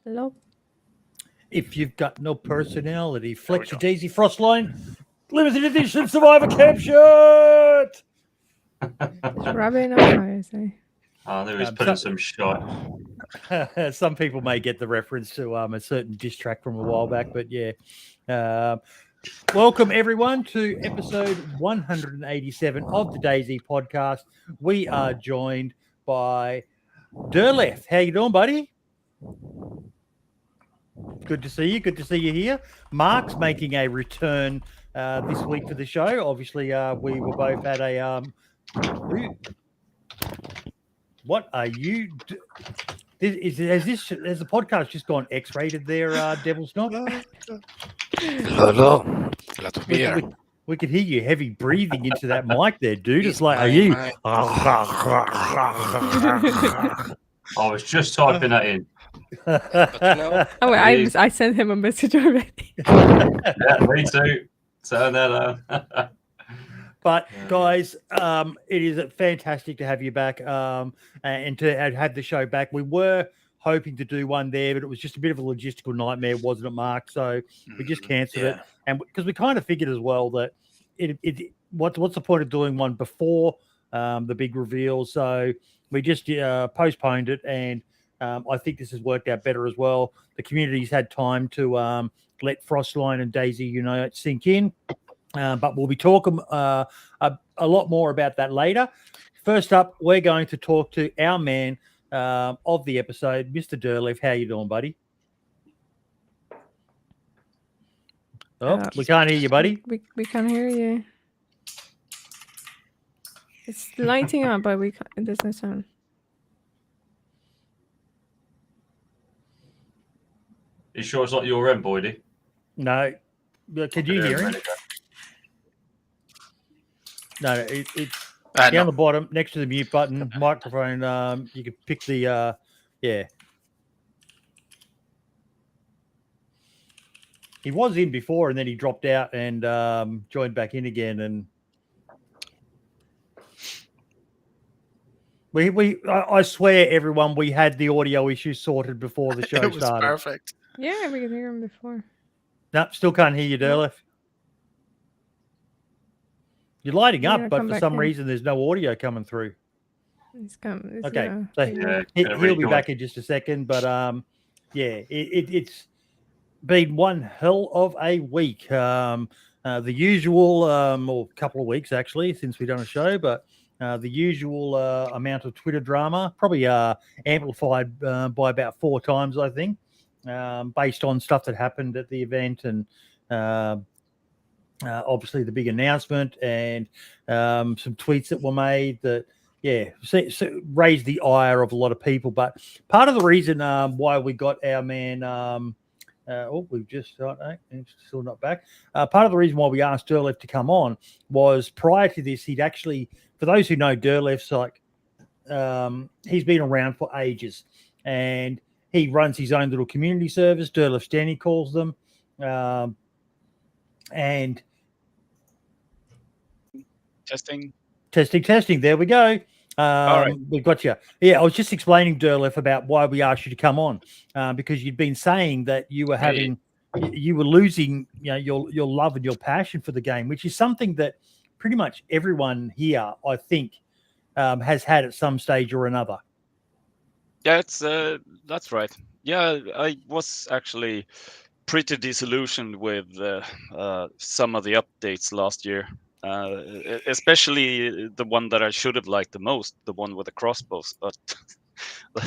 Hello. If you've got no personality, flex your DayZ Frostline limited edition Survivor Camp shirt. Just rubbing on fires, eh? Oh, there he's putting some shot. Some people may get the reference to a certain diss track from a while back, but yeah. Welcome everyone to episode 187 of the DayZ Podcast. We are joined by Derleth. How you doing, buddy? Good to see you. Good to see you here. Mark's making a return this week for the show. Obviously, we were both at a What are you? Has the podcast just gone X-rated there, Devil's Knob? Hello. Glad to be here. We could hear you heavy breathing into that mic there, dude. It's like, are you? I was just typing that in. Oh, wait, I sent him a message already. Yeah, me too. Turn that on. But guys, it is fantastic to have you back and to have the show back. We were hoping to do one there, but it was just a bit of a logistical nightmare, wasn't it, Mark? So we just cancelled it, and because we kind of figured as well that what's the point of doing one before the big reveal? So we just postponed it, and I think this has worked out better as well. The community's had time to let Frostline and DayZ Unite sink in. But we'll be talking a lot more about that later. First up, we're going to talk to our man of the episode, Mr. Derleth. How you doing, buddy? Oh, we can't hear you, buddy. We can't hear you. It's lighting up, but it doesn't sound. You sure it's not your end, Boydie? No. Could you hear him? No, it's down the bottom next to the mute button, microphone. You can pick the He was in before, and then he dropped out and joined back in again. And I swear, everyone, we had the audio issues sorted before the show it was started. Perfect. Yeah, we could hear him before. Nope, still can't hear you, Derleth. You're lighting up, but for some reason there's no audio coming through. It's coming. Okay, so he'll be back in just a second. But it's been one hell of a week. The usual, or couple of weeks actually, since we've done a show, but the usual amount of Twitter drama, probably amplified by about 4 times, I think, based on stuff that happened at the event and. Obviously the big announcement and some tweets that were made that raised the ire of a lot of people. But part of the reason why we got our man we've just still not back. Part of the reason why we asked Derleth to come on was prior to this, he'd actually, for those who know Derleth's, like he's been around for ages and he runs his own little community service, Derleth Stand, he calls them. And testing. There we go. All right. We've got you. Yeah, I was just explaining, Derleth, about why we asked you to come on because you'd been saying that you were you were losing, your love and your passion for the game, which is something that pretty much everyone here, I think, has had at some stage or another. Yeah, that's right. Yeah, I was actually pretty disillusioned with some of the updates last year, especially the one that I should have liked the most, the one with the crossbows, but the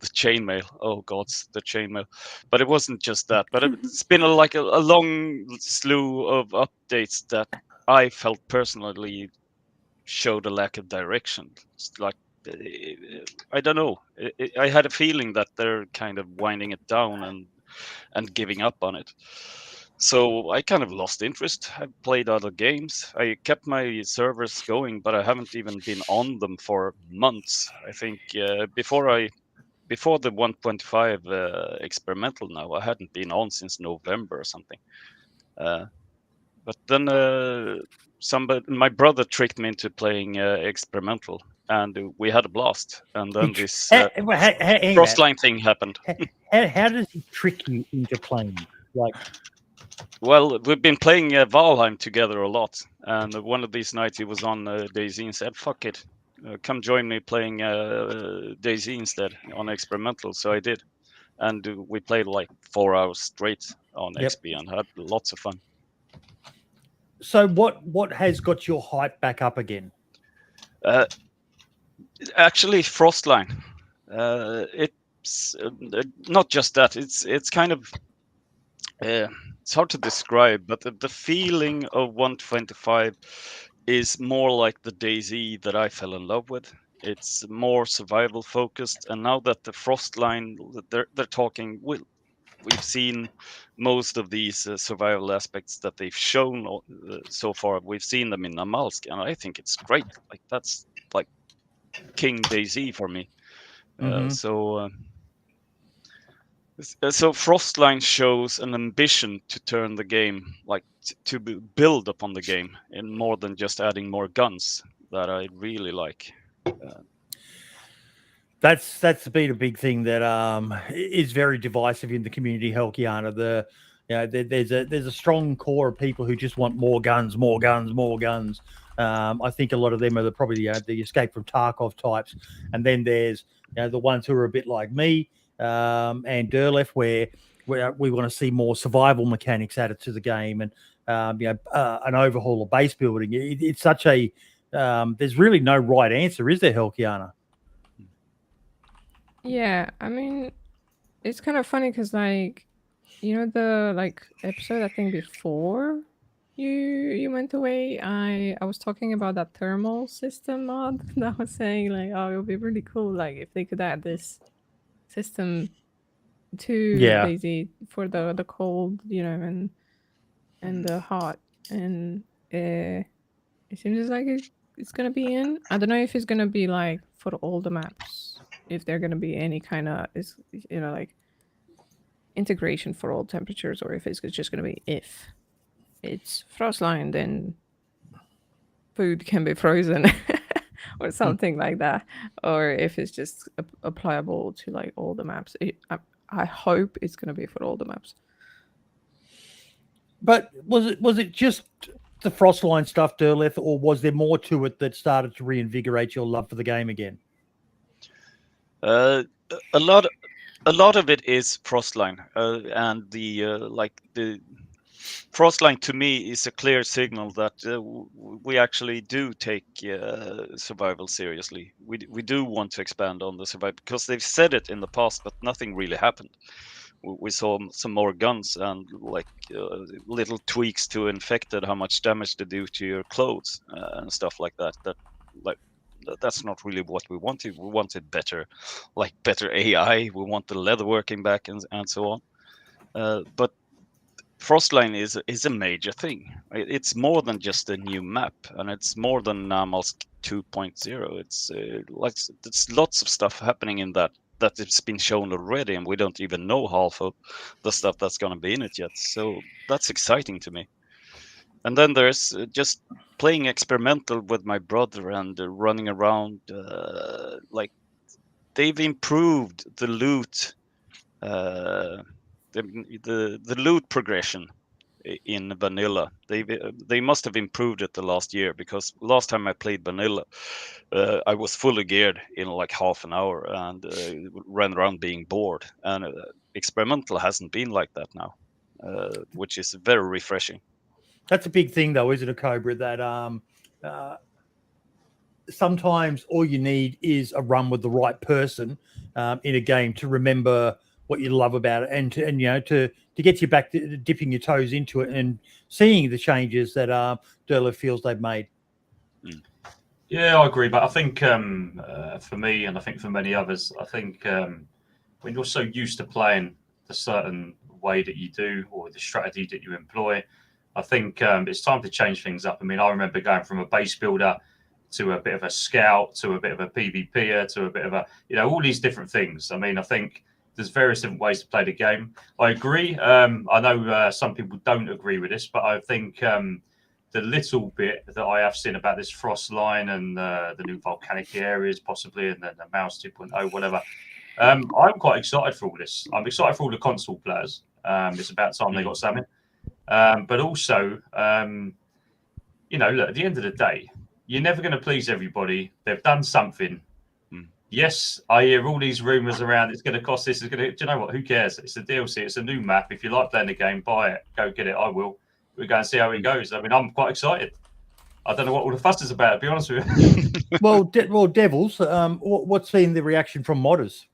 chainmail. Oh God, the chainmail. But it wasn't just that. But it's been a long slew of updates that I felt personally showed a lack of direction. It's like, I don't know. I had a feeling that they're kind of winding it down and giving up on it. So I kind of lost interest. I played other games. I kept my servers going, but I haven't even been on them for months. I think before the 1.5 experimental now, I hadn't been on since November or something. But then my brother tricked me into playing experimental, and we had a blast. And then this Frostline thing happened. how does he trick you into playing? Like, Well, we've been playing Valheim together a lot, and one of these nights he was on DayZ and said, "Fuck it, come join me playing DayZ instead on experimental." So I did, and we played like 4 hours straight on Yep. XP and had lots of fun. so what has got your hype back up again? Actually, Frostline. It's not just that. It's kind of it's hard to describe, but the feeling of 125 is more like the DayZ that I fell in love with. It's more survival focused, and now that the Frostline, they're talking. We've seen most of these survival aspects that they've shown so far. We've seen them in Amalsk, and I think it's great. Like that's like King DayZ for me. Mhm. So Frostline shows an ambition to turn the game, like to build upon the game, and more than just adding more guns that I really like. That's been a big thing that is very divisive in the community, Helkiana. There's a strong core of people who just want more guns, more guns, more guns. I think a lot of them are probably the Escape from Tarkov types, and then there's the ones who are a bit like me and Derleth, where we want to see more survival mechanics added to the game, and an overhaul of base building. It's such a there's really no right answer, is there, Helkiana? Yeah, I mean, it's kind of funny because, like, the episode I think before you went away, I was talking about that thermal system mod that was saying like, oh, it would be really cool like if they could add this system to DayZ for the cold, and the hot, and it seems like it's gonna be in. I don't know if it's gonna be like for all the maps, if they're gonna be any kind of like integration for all temperatures, or if it's just gonna be if it's Frostline, then food can be frozen or something like that, or if it's just applicable to like all the maps. I hope it's gonna be for all the maps. But was it just the Frostline stuff, Derleth, or was there more to it that started to reinvigorate your love for the game again? A lot of it is Frostline, and the Frostline to me is a clear signal that we actually do take survival seriously. We do want to expand on the survival because they've said it in the past, but nothing really happened. We saw some more guns and little tweaks to infected, how much damage they do to your clothes and stuff like that. That's not really what we wanted. We wanted better AI. We want the leather working back and so on. But Frostline is a major thing. It's more than just a new map, and it's more than Amalsk 2.0. It's lots of stuff happening in that it's been shown already, and we don't even know half of the stuff that's going to be in it yet. So that's exciting to me. And then there's just playing experimental with my brother and running around. They've improved the loot. The loot progression in vanilla, they must have improved it the last year, because last time I played vanilla I was fully geared in like half an hour and ran around being bored, and experimental hasn't been like that now, which is very refreshing. That's a big thing though, isn't it, Cobra, that sometimes all you need is a run with the right person in a game to remember what you love about it, and to get you back to dipping your toes into it and seeing the changes that Derleth feels they've made. Yeah, I agree. But I think for me, and I think for many others, I think when you're so used to playing the certain way that you do, or the strategy that you employ, I think it's time to change things up. I mean, I remember going from a base builder to a bit of a scout, to a bit of a PvPer, to a bit of a, all these different things. I mean, I think there's various different ways to play the game. I agree. I know some people don't agree with this, but I think the little bit that I have seen about this Frostline and the new volcanic areas, possibly, and then the Mouse 2.0, whatever, I'm quite excited for all this. I'm excited for all the console players. It's about time they got something. But also, look, at the end of the day, you're never going to please everybody. They've done something. Yes, I hear all these rumors around. It's going to cost this. It's going to. Do you know what? Who cares? It's a DLC. It's a new map. If you like playing the game, buy it. Go get it. I will. We'll go and see how it goes. I mean, I'm quite excited. I don't know what all the fuss is about, to be honest with you. Well, Devils, what's been the reaction from modders?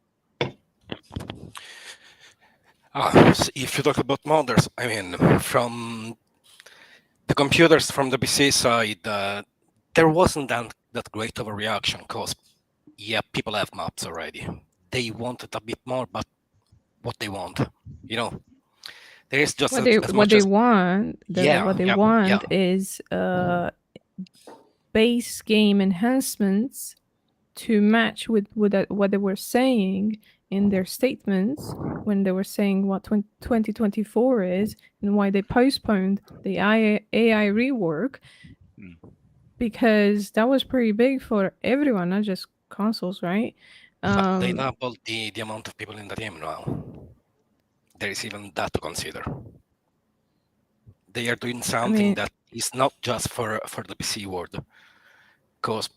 So if you talk about modders, I mean, from the computers, from the PC side, there wasn't that great of a reaction because, yeah, people have maps already. They wanted a bit more, but what they want, there is just what they want. What they want is base game enhancements to match with what they were saying in their statements when they were saying what 2024 is and why they postponed the AI rework, because that was pretty big for everyone, not just consoles, right? But they doubled the amount of people in the team now. There is even that to consider. They are doing something that is not just for the PC world, because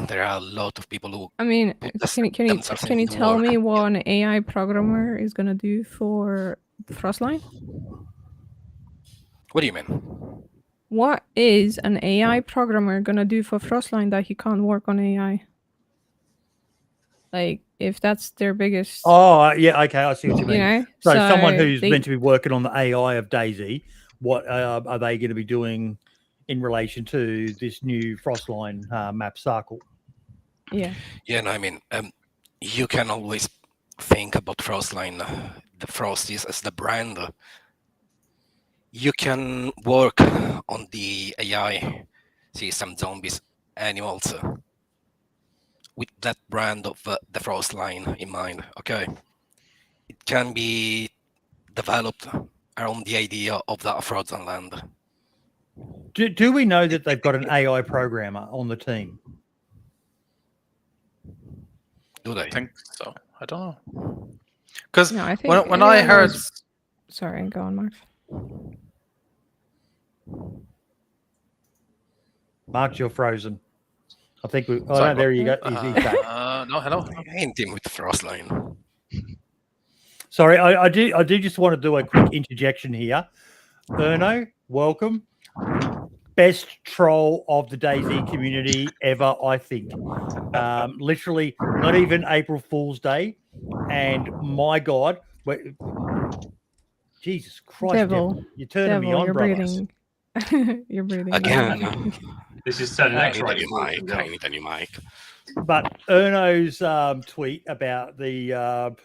there are a lot of people who. I mean, can you tell me what an AI programmer is gonna do for Frostline? What do you mean? What is an AI programmer gonna do for Frostline that he can't work on AI? Like, if that's their biggest. Oh, yeah, okay, I see what you mean. So someone who's they... meant to be working on the AI of DayZ, what are they going to be doing in relation to this new Frostline map cycle? Yeah. Yeah, no, I mean, you can always think about Frostline, the Frosties as the brand. You can work on the AI, system, zombies, animals, with that brand of the Frostline in mind, okay? It can be developed around the idea of that frozen land. Do we know that they've got an AI programmer on the team? Do they? I think so. I don't know. Because when I heard... Sorry, go on, Mark. Mark, you're frozen. I think we... Oh, no, there you go. He's back. No, hello. I ain't in with Frostline. Sorry, I do just want to do a quick interjection here. Erno, welcome. Best troll of the DayZ community ever, I think. Literally, not even April Fool's Day. And my God, Jesus Christ, Devil, you're turning me on, brother. You're breathing. Again. This is turning out right. I need a new mic. But Erno's tweet about the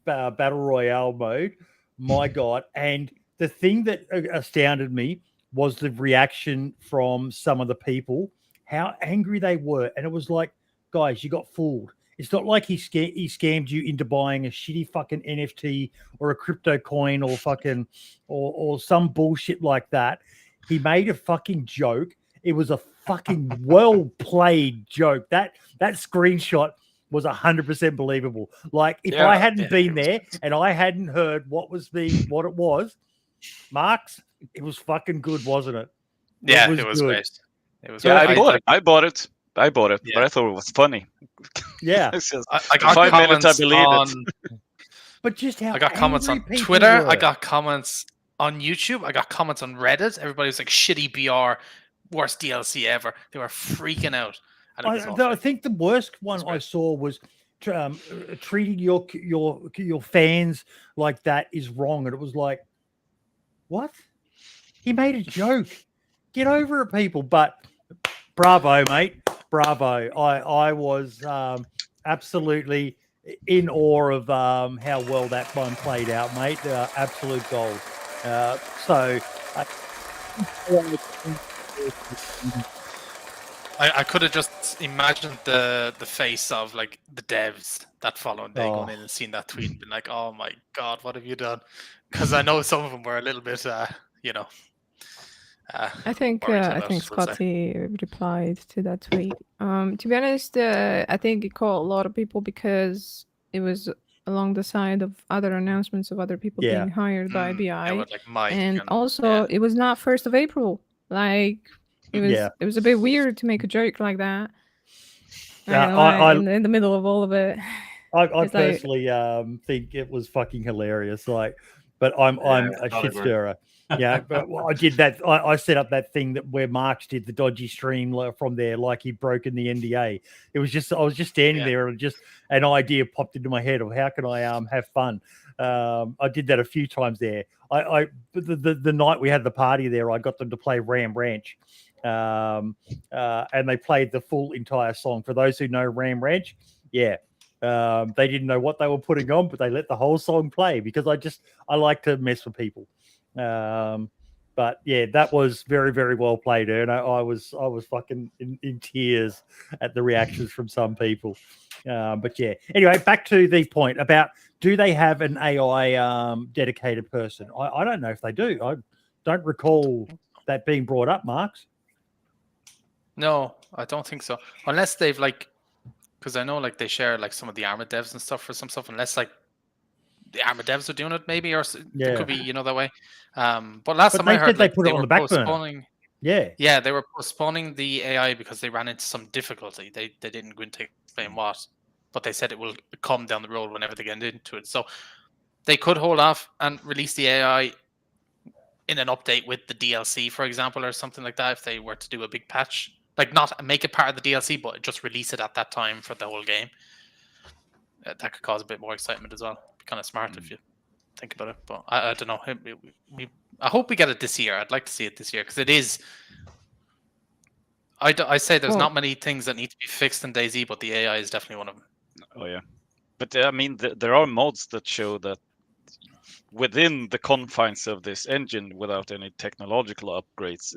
Battle Royale mode, my God. And the thing that astounded me was the reaction from some of the people, how angry they were. And it was like, guys, you got fooled. It's not like he scammed you into buying a shitty fucking NFT or a crypto coin or fucking or some bullshit like that. He made a fucking joke. It was a fucking well-played joke. That screenshot was 100% believable. Like, if I hadn't been there and I hadn't heard what it was, Marks, it was fucking good, wasn't it? It was great. It was. Yeah, I bought it, but I thought it was funny. Yeah, I got 5 minutes. I believe it. But just how I got comments on Twitter. I got comments on YouTube. I got comments on Reddit. Everybody was like, "Shitty BR, worst DLC ever." They were freaking out. I think the worst one I saw was treating your fans like that is wrong, and it was like, what? He made a joke. Get over it, people. But bravo, mate. Bravo. I was absolutely in awe of how well that one played out, mate. Absolute gold. I could have just imagined the face of like the devs that following day going in and seeing that tweet and been like, "Oh my God, what have you done?" Because I know some of them were a little bit, I think Scotty replied to that tweet. To be honest, I think it caught a lot of people because it was along the side of other announcements of other people Yeah. being hired by BI. Yeah, with, like Mike And also, yeah. it was not 1st of April. Like, Yeah. it was a bit weird to make a joke like that. I- In the middle of all of it. I It's like- personally think it was fucking hilarious. Like, but I'm a I shit agree. stirrer. Yeah, but I did that. I set up that thing that where Marks did the dodgy stream from there, like he'd broken the NDA. It was just I was just standing there, and just an idea popped into my head of how can I have fun. I did that a few times there. The night we had the party there, I got them to play Ram Ranch, and they played the full entire song. For those who know Ram Ranch, yeah. They didn't know what they were putting on, but they let the whole song play because I like to mess with people. But yeah, that was very, very well played, and I was fucking in tears at the reactions from some people. But yeah, anyway, back to the point about do they have an AI dedicated person? I don't know if they do. I don't recall that being brought up, Marks. No, I don't think so. Unless they've like, because I know like they share like some of the Arma devs and stuff for some stuff. Unless like the Arma devs are doing it, maybe, or it could be that way. But last time I heard, they put it on the back burner. Yeah, they were postponing the AI because they ran into some difficulty. They didn't go into explain what, but they said it will come down the road whenever they get into it. So they could hold off and release the AI in an update with the DLC, for example, or something like that. If they were to do a big patch, like not make it part of the DLC, but just release it at that time for the whole game. That could cause a bit more excitement as well. Be kind of smart if you think about it. But I don't know. I hope we get it this year. I'd like to see it this year because it is. I say there's not many things that need to be fixed in DayZ, but the AI is definitely one of them. Oh yeah, but I mean, there are mods that show that within the confines of this engine, without any technological upgrades,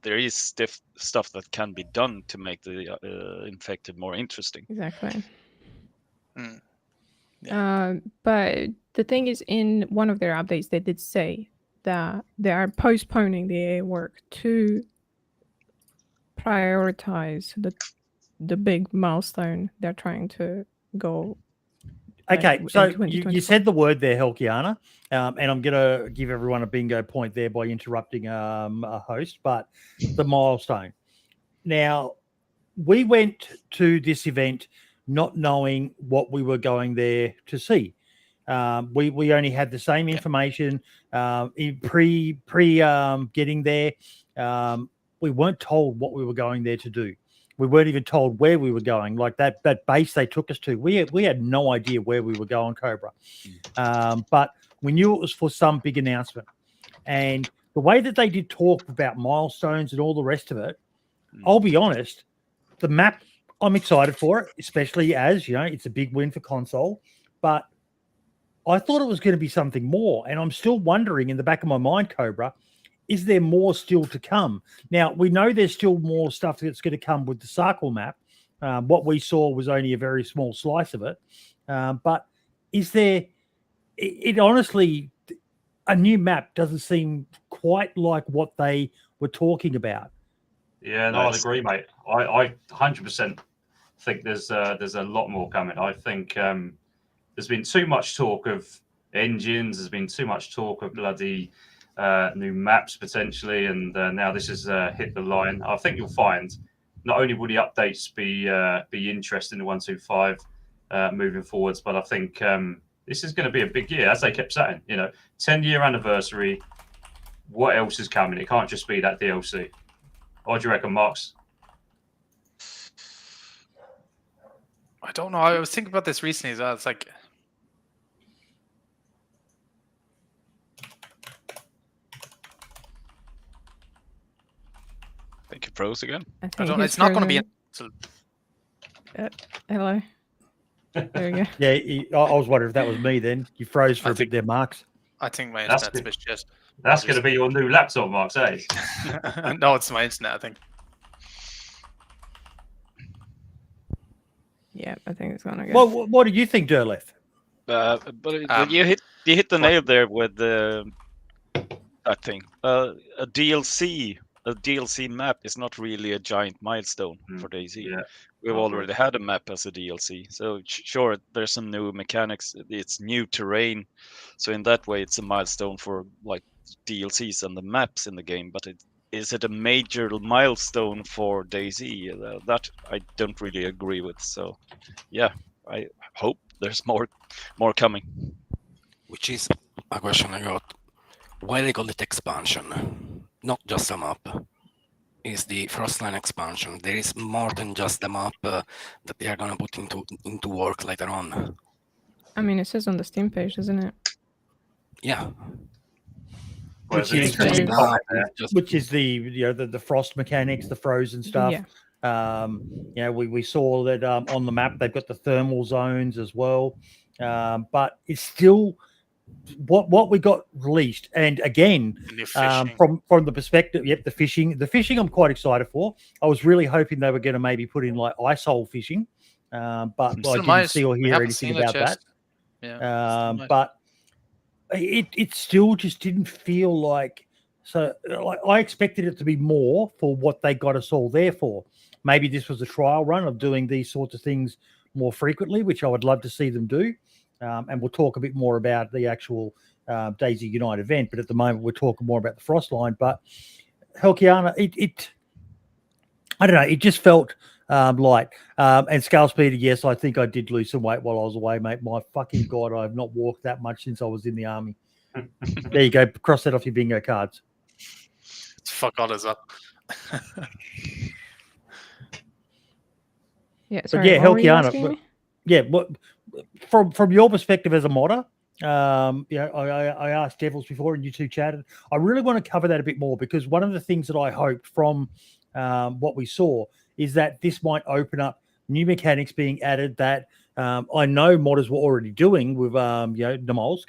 there is stuff that can be done to make the infected more interesting. Exactly. Yeah. But the thing is, in one of their updates, they did say that they are postponing the AI work to prioritize the big milestone they're trying to go. Okay, like, so in you 2024. said the word there, Helkiana, and I'm going to give everyone a bingo point there by interrupting a host, but the milestone. Now, we went to this event not knowing what we were going there to see. We only had the same information in pre getting there. We weren't told what we were going there to do. We weren't even told where we were going. Like that base they took us to, we had no idea where we were going, Cobra. But we knew it was for some big announcement. And the way that they did talk about milestones and all the rest of it, I'll be honest, the map, I'm excited for it, especially as, it's a big win for console. But I thought it was going to be something more. And I'm still wondering in the back of my mind, Cobra, is there more still to come? Now, we know there's still more stuff that's going to come with the Circle map. What we saw was only a very small slice of it. But is there, it honestly, a new map doesn't seem quite like what they were talking about. Yeah, no, I'd agree, mate. I 100% think there's a lot more coming. I think there's been too much talk of engines. There's been too much talk of bloody new maps potentially, and now this has hit the line. I think you'll find not only will the updates be interesting in 1.25 moving forwards, but I think this is going to be a big year, as they kept saying. 10-year anniversary. What else is coming? It can't just be that DLC. What do you reckon, Marks? I don't know. I was thinking about this recently as well. It's like, I think you froze again. I I think don't. he's It's not going to be. frozen. Hello. There you go. Yeah, I was wondering if that was me then. You froze for I a bit think- there, Marks. I think my That's internet's a bit shit. That's going to be your new laptop, Marks, eh? No, it's my internet. I think. Yeah, I think it's gonna go. Well, what do you think, Derleth? But you hit the nail there with that thing. A DLC a DLC map is not really a giant milestone Mm, for DayZ. Yeah. We've I agree. already had a map as a DLC, so sure, there's some new mechanics. It's new terrain, so in that way, it's a milestone for like DLCs and the maps in the game. But is it a major milestone for DayZ? That I don't really agree with. So, yeah, I hope there's more coming. Which is a question I got. Why they call it expansion? Not just a map. Is the Frostline expansion. There is more than just the map that they are gonna put into work later on. I mean, it says on the Steam page, doesn't it? Yeah. Well, Which there's an is interesting the- comment there. which is the frost mechanics, the frozen stuff. Yeah. We saw that on the map they've got the thermal zones as well, but it's still what we got released. And again, New fishing. from the perspective, the fishing I'm quite excited for. I was really hoping they were going to maybe put in like isole fishing, but I Still didn't might. see or We hear haven't anything seen it about yet. that. Yeah. still might. But it still just didn't feel like so. Like, I expected it to be more for what they got us all there for. Maybe this was a trial run of doing these sorts of things more frequently, which I would love to see them do. And we'll talk a bit more about the actual DayZ Unite event. But at the moment, we're talking more about the Frostline. But Helkiana, I don't know. It just felt light. And Scale Speeder, yes, I think I did lose some weight while I was away, mate. My fucking God, I have not walked that much since I was in the army. There you go. Cross that off your bingo cards. Fuck all is up. Yeah. But Sorry, yeah, what were you Helkiana, asking me? yeah, what from your perspective as a modder, I asked Devils before and you two chatted. I really want to cover that a bit more because one of the things that I hoped from what we saw is that this might open up new mechanics being added that I know modders were already doing with Namolsk,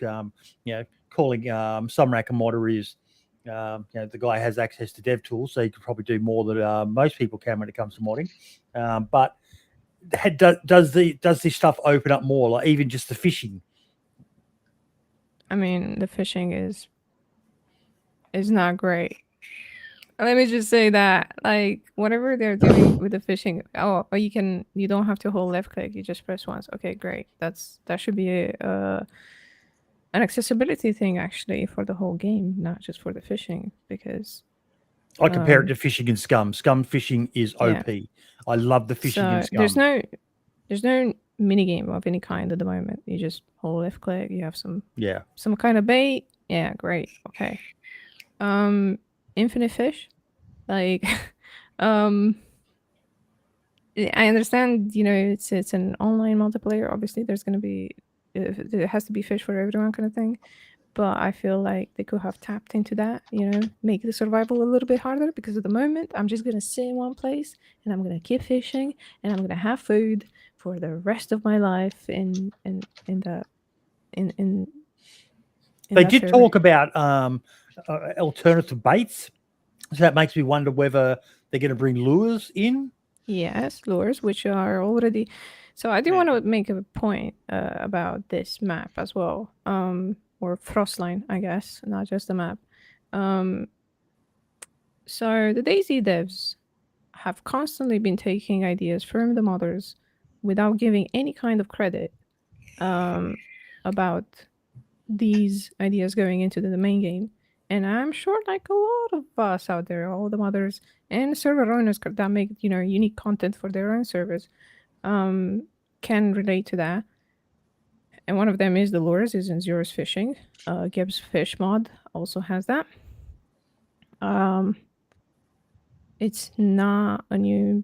calling Sumrak a modder is the guy has access to dev tools, so he could probably do more than most people can when it comes to modding. But does this stuff open up more, like even just the fishing? I mean, the fishing is not great. Let me just say that, like, whatever they're doing with the fishing, you don't have to hold left click, you just press once. Okay, great. That should be an accessibility thing actually for the whole game, not just for the fishing, because I compare it to fishing in Scum. Scum fishing is OP. Yeah. I love the fishing in Scum. There's no mini game of any kind at the moment. You just hold left click. You have some kind of bait. Yeah, great. Okay. Infinite fish, like, I understand. It's an online multiplayer. Obviously, there has to be fish for everyone, kind of thing. But I feel like they could have tapped into that, make the survival a little bit harder, because at the moment I'm just gonna sit in one place and I'm gonna keep fishing and I'm gonna have food for the rest of my life in They that did server. talk about alternative baits, so that makes me wonder whether they're going to bring lures in. Yes, lures, which are already. So I do want to make a point about this map as well, or Frostline, I guess, not just the map. So the DayZ devs have constantly been taking ideas from the modders without giving any kind of credit about these ideas going into the main game. And I'm sure, like a lot of us out there, all the modders and server owners that make unique content for their own servers, can relate to that. And one of them is the lures, is in Zero's fishing. Gibbs Fish mod also has that. It's not a new,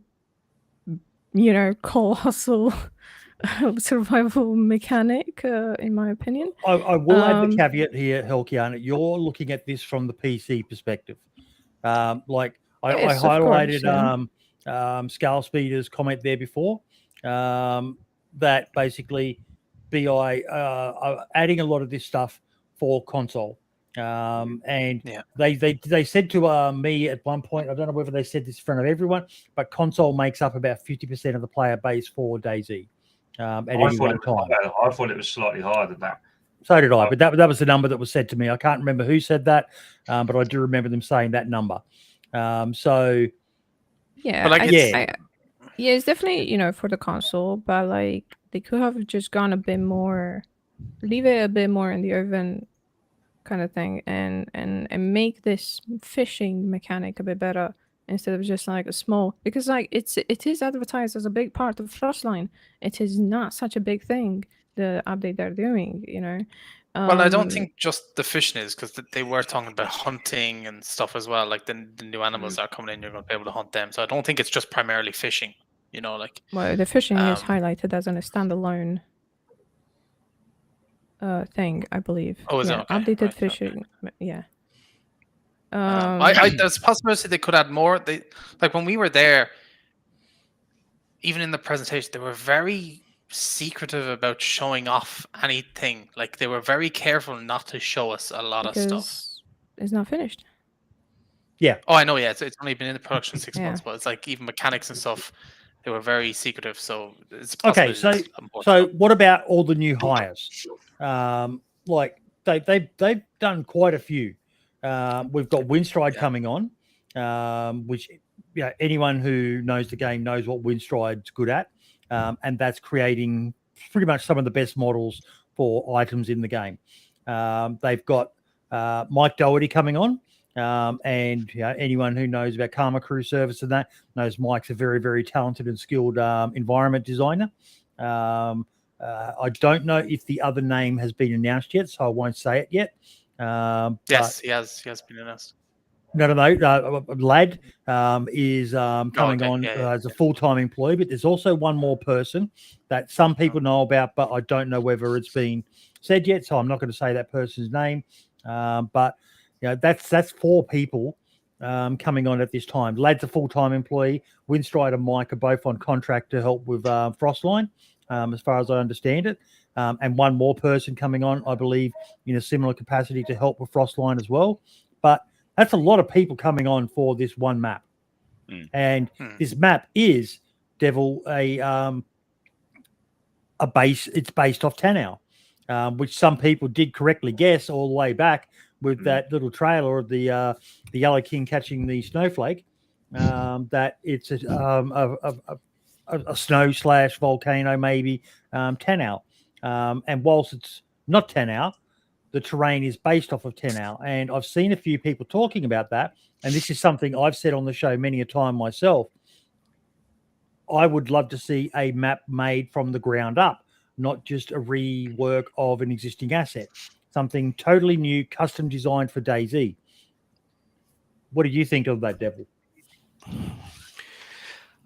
colossal survival mechanic, in my opinion. I will add the caveat here, Helkiana. You're looking at this from the PC perspective. I Yes, of highlighted course, Scale Speeder's comment there before, that basically BI are adding a lot of this stuff for console. And they said to me at one point, I don't know whether they said this in front of everyone, but console makes up about 50% of the player base for DayZ at any one time. I thought it was slightly higher than that. So did I, but that was the number that was said to me. I can't remember who said that, but I do remember them saying that number. So Yeah, But, like, yeah, it's definitely for the console, but like they could have just gone a bit more, leave it a bit more in the oven, kind of thing, and make this fishing mechanic a bit better instead of just like a small, because like it is advertised as a big part of Frostline. It is not such a big thing, the update they're doing. Well, I don't think just the fishing is, because they were talking about hunting and stuff as well. Like the new animals are coming in, you're going to be able to hunt them. So I don't think it's just primarily fishing. Like. Well, the fishing is highlighted as on a standalone thing, I believe. Oh, is it? Yeah, Okay, updated right, okay. fishing. Yeah. There's a possibility they could add more. Like when we were there, even in the presentation, they were very secretive about showing off anything. Like they were very careful not to show us a lot of stuff. Because it's not finished. Oh, I know. Yeah, it's only been in the production 6 Yeah. months, but it's like even mechanics and stuff, they were very secretive. So it's okay, possible. so what about all the new hires? Like they've done quite a few. We've got Windstride coming on, which anyone who knows the game knows what Windstride's good at, and that's creating pretty much some of the best models for items in the game. They've got Mike Doherty coming on, and anyone who knows about Karma Crew service and that knows Mike's a very, very talented and skilled environment designer. I don't know if the other name has been announced yet, so I won't say it yet. Yes, he has been announced. No. Lad is coming on as a full-time employee, but there's also one more person that some people know about, but I don't know whether it's been said yet, so I'm not going to say that person's name. But that's 4 people coming on at this time. Lad's a full-time employee. Windstride and Mike are both on contract to help with Frostline, as far as I understand it. And one more person coming on, I believe, in a similar capacity to help with Frostline as well. But that's a lot of people coming on for this one map. And this map is, Devil, a base. It's based off Tanau, which some people did correctly guess all the way back with that little trailer of the Yellow King catching the snowflake, that it's a snow/volcano, maybe Tanau. And whilst it's not Tanau, the terrain is based off of Tanau. And I've seen a few people talking about that. And this is something I've said on the show many a time myself. I would love to see a map made from the ground up, not just a rework of an existing asset. Something totally new, custom designed for DayZ. What do you think of that, Devil?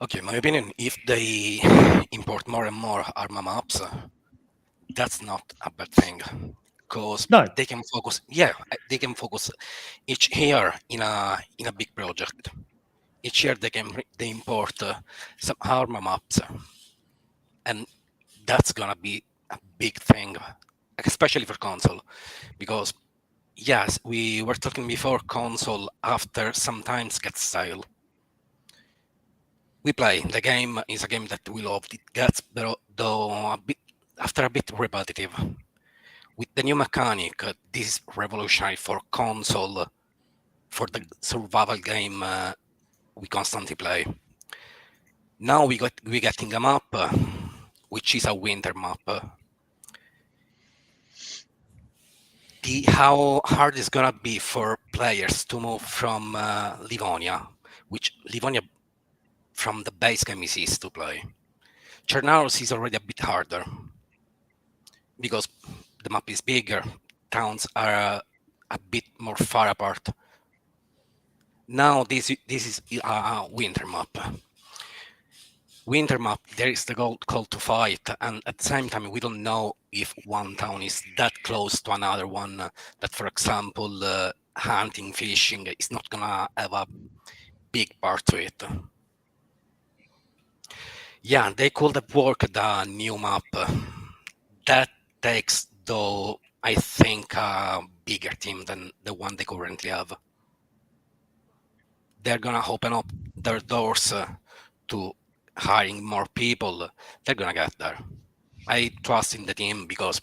Okay, my opinion, if they import more and more Arma maps, that's not a bad thing. Because they can focus, they can focus each year in a big project. Each year they import some Arma maps, and that's gonna be a big thing, especially for console, because yes, we were talking before, console after sometimes gets stale. We play the game is a game that we love. It gets though after a bit repetitive. With the new mechanic, this is revolutionary for console, for the survival game we constantly play. Now we're getting a map, which is a winter map. How hard it's gonna be for players to move from Livonia, which Livonia from the base game is easy to play. Chernaros is already a bit harder because the map is bigger, towns are a bit more far apart. Now this is a winter map. Winter map, there is the call to fight, and at the same time we don't know if one town is that close to another one that, for example, hunting, fishing is not gonna have a big part to it. Yeah, they could have worked the new map. That takes, though, I think, a bigger team than the one they currently have. They're gonna open up their doors to hiring more people. They're gonna get there. I trust in the team because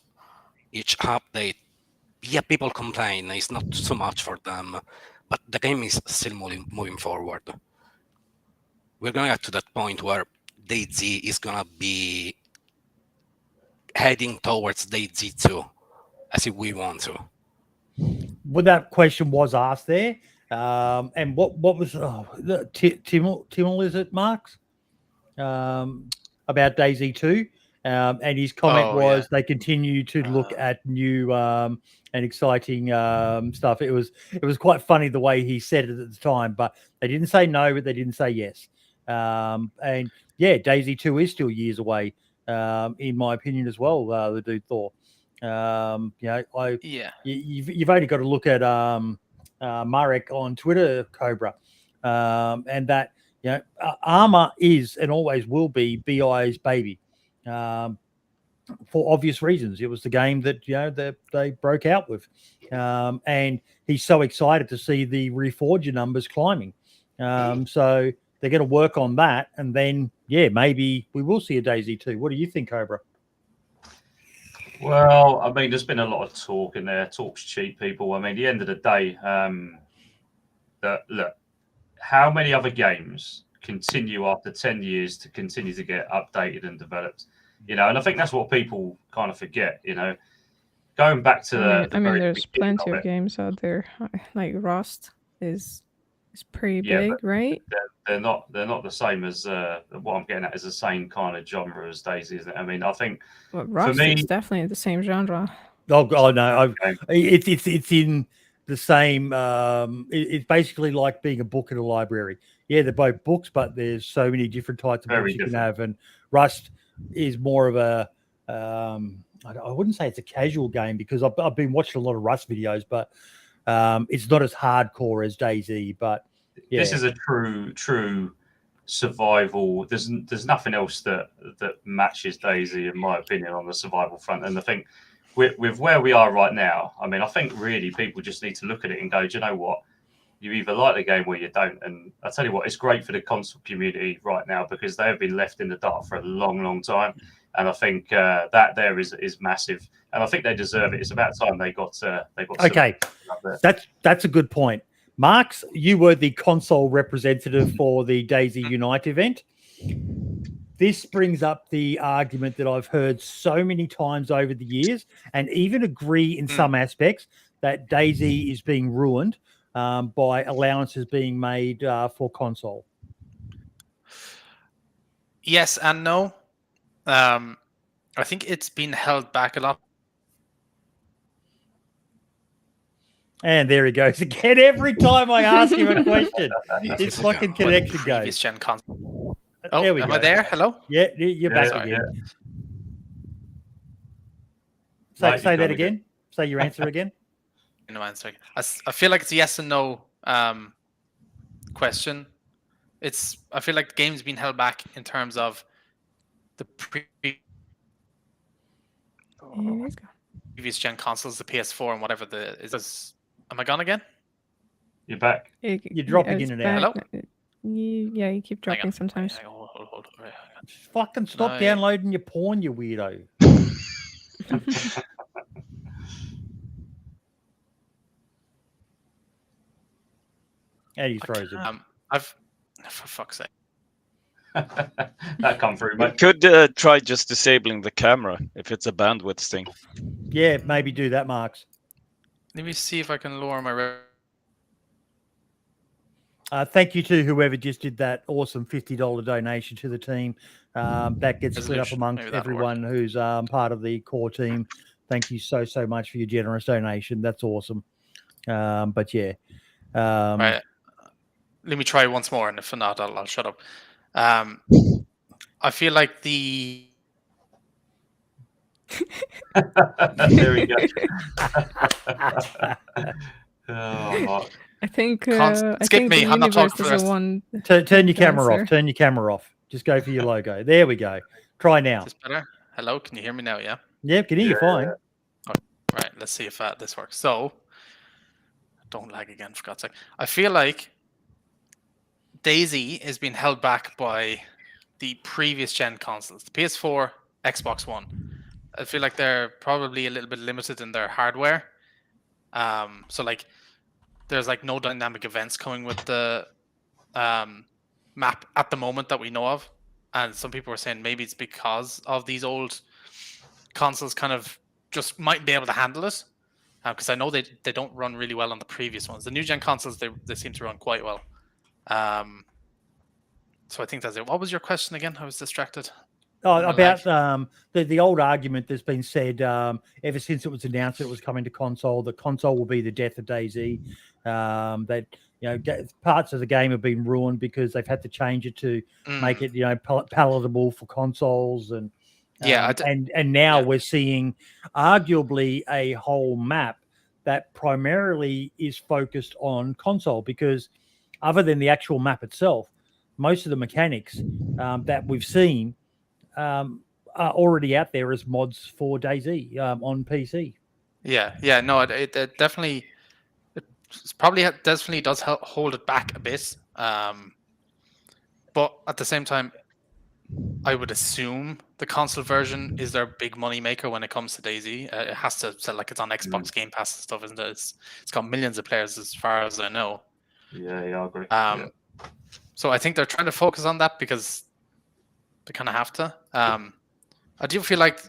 each update, people complain, it's not so much for them, but the game is still moving forward. We're going to get to that point where DayZ is going to be heading towards DayZ 2, as if we want to. Well, that question was asked there. And what was Timmel, is it, Marks? About DayZ 2. And his comment was they continue to look at new and exciting stuff. It was quite funny the way he said it at the time, but they didn't say no, but they didn't say yes. And yeah, DayZ 2 is still years away, in my opinion as well. The dude thought, you've only got to look at Marek on Twitter, Cobra, and that Arma is and always will be BI's baby. For obvious reasons. It was the game that that they broke out with, and he's so excited to see the Reforger numbers climbing. So they're going to work on that, and then maybe we will see a DayZ 2. What do you think, Cobra? Well, I mean, there's been a lot of talk in there. Talk's cheap, people. I mean, at the end of the day, look, how many other games continue after 10 years to continue to get updated and developed? And I think that's what people kind of forget, going back to there's plenty of games out there. Like Rust is pretty big, right? They're not the same as what I'm getting at is the same kind of genre as DayZ, isn't it? I mean, I think Rust is definitely the same genre. Oh no, it's in the same. It's basically like being a book in a library. Yeah, they're both books, but there's so many different types of books you can have, and Rust is more of a I wouldn't say it's a casual game, because I've been watching a lot of Rust videos, but it's not as hardcore as DayZ. But this is a true survival. There's nothing else that matches DayZ, in my opinion, on the survival front. And I think with where we are right now, I mean, I think really people just need to look at it and go, do you know what? You either like the game or you don't. And I tell you what, it's great for the console community right now, because they have been left in the dark for a long, long time. And I think that there is massive. And I think they deserve it. It's about time they got okay. That's a good point. Marks, you were the console representative for the DayZ Unite event. This brings up the argument that I've heard so many times over the years, and even agree in some aspects, that DayZ is being ruined by allowances being made for console. Yes and no. I think it's been held back a lot. And there he goes again. Every time I ask him a question, his fucking connection goes. Gen console. Oh, there we am go. I there? Hello? Yeah, you're back again. Yeah. Say that again. Say your answer again. No answer. I feel like it's a yes and no question. I feel like the game's been held back in terms of the previous gen consoles, the PS4 and whatever am I gone again? You're back. You're dropping in and out. Hello? You keep dropping sometimes. Hold. Just fucking stop downloading your porn, you weirdo. And he's frozen. For fuck's sake. That come through, mate. Could try just disabling the camera if it's a bandwidth thing. Yeah, maybe do that, Marks. Let me see if I can lower my. Thank you to whoever just did that awesome $50 donation to the team. That gets split up amongst everyone who's part of the core team. Thank you so much for your generous donation. That's awesome. But yeah. Right. Let me try once more, and if not, I'll shut up. I feel like the. There we go. Oh, I think skip me. I'm not talking for the rest. Turn your camera off. Turn your camera off. Just go for your logo. There we go. Try now. Is this better? Hello, can you hear me now? Yeah. Yeah, can hear you fine. Right. Let's see if this works. So, don't lag again, for God's sake. I feel like DayZ is being held back by the previous gen consoles, the PS4, Xbox One. I feel like they're probably a little bit limited in their hardware. So like there's like no dynamic events coming with the map at the moment that we know of, and some people were saying maybe it's because of these old consoles kind of just might be able to handle it, because I know they don't run really well on the previous ones. The new gen consoles they seem to run quite well. So I think that's it. What was your question again? I was distracted. Oh, about the old argument that's been said ever since it was announced it was coming to console. The console will be the death of DayZ. That parts of the game have been ruined because they've had to change it to make it palatable for consoles, and and now we're seeing arguably a whole map that primarily is focused on console, because other than the actual map itself, most of the mechanics that we've seen are already out there as mods for DayZ on PC. No, it definitely, definitely does hold it back a bit. But at the same time, I would assume the console version is their big money maker when it comes to DayZ. It has to sell, like it's on Xbox Game Pass and stuff, isn't it? It's got millions of players as far as I know. Yeah, I agree. So I think they're trying to focus on that because they kind of have to. I do feel like,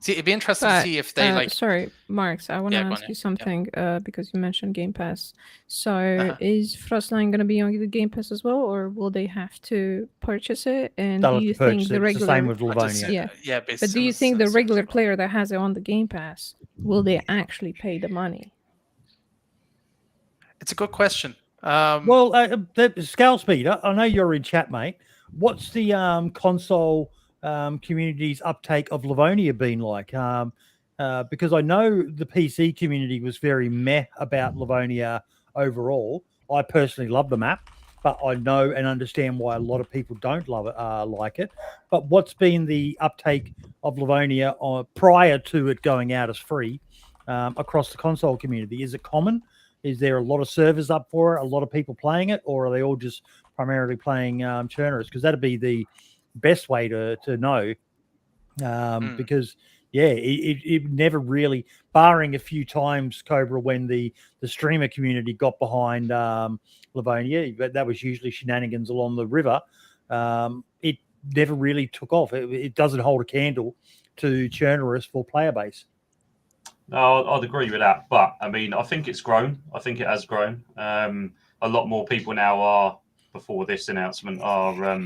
it'd be interesting to see if they Sorry, Marks, I want to ask you something because you mentioned Game Pass. So is Frostline going to be on the Game Pass as well, or will they have to purchase it? And do you think the regular? It's the same with Livonia. But do you think the regular player that has it on the Game Pass, will they actually pay the money? It's a good question. The Scale Speed, I know you're in chat, mate. What's the console community's uptake of Livonia been like? Because I know the PC community was very meh about Livonia overall. I personally love the map, but I know and understand why a lot of people don't love it, like it. But what's been the uptake of Livonia prior to it going out as free across the console community? Is it common? Is there a lot of servers up for it, a lot of people playing it, or are they all just primarily playing churners? Because that'd be the best way to know. Because, it never really, barring a few times, Cobra, when the streamer community got behind Livonia, but that was usually shenanigans along the river. It never really took off. It doesn't hold a candle to churners for player base. No, I'd agree with that. But, I mean, I think it's grown. I think it has grown. A lot more people now are, before this announcement, are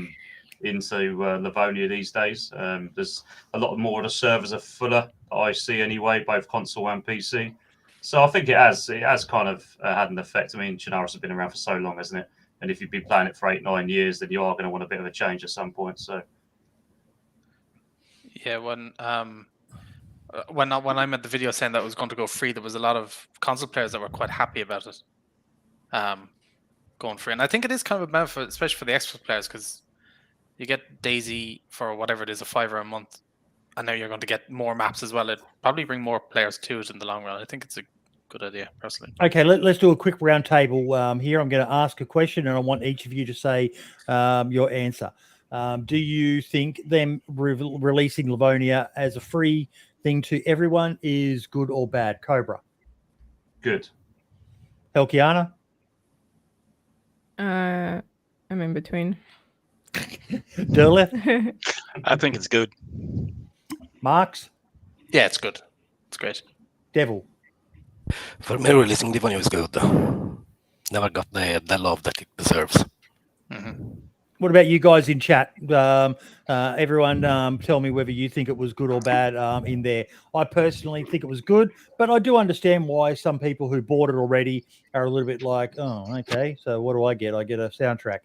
into Livonia these days. There's a lot more of the servers are fuller, I see anyway, both console and PC. So I think it has kind of had an effect. I mean, Chernarus has been around for so long, hasn't it? And if you've been playing it for 8-9 years, then you are going to want a bit of a change at some point. So, yeah, when I made the video saying that it was going to go free, there was a lot of console players that were quite happy about it going free. And I think it is kind of a benefit, especially for the Xbox players, because you get DayZ for whatever it is, $5 a month. I know you're going to get more maps as well. It'd probably bring more players to it in the long run. I think it's a good idea, personally. Okay, let's do a quick round table here. I'm going to ask a question, and I want each of you to say your answer. Do you think them releasing Livonia as a free thing to everyone is good or bad? Cobra? Good. Helkiana? I'm in between. Derleth? I think it's good. Marks? Yeah, it's good. It's great. Devil? For me, releasing Livonia is good. Never got the love that it deserves. Mm-hmm. What about you guys in chat? Everyone tell me whether you think it was good or bad in there. I personally think it was good, but I do understand why some people who bought it already are a little bit like, oh, okay, so what do I get? I get a soundtrack.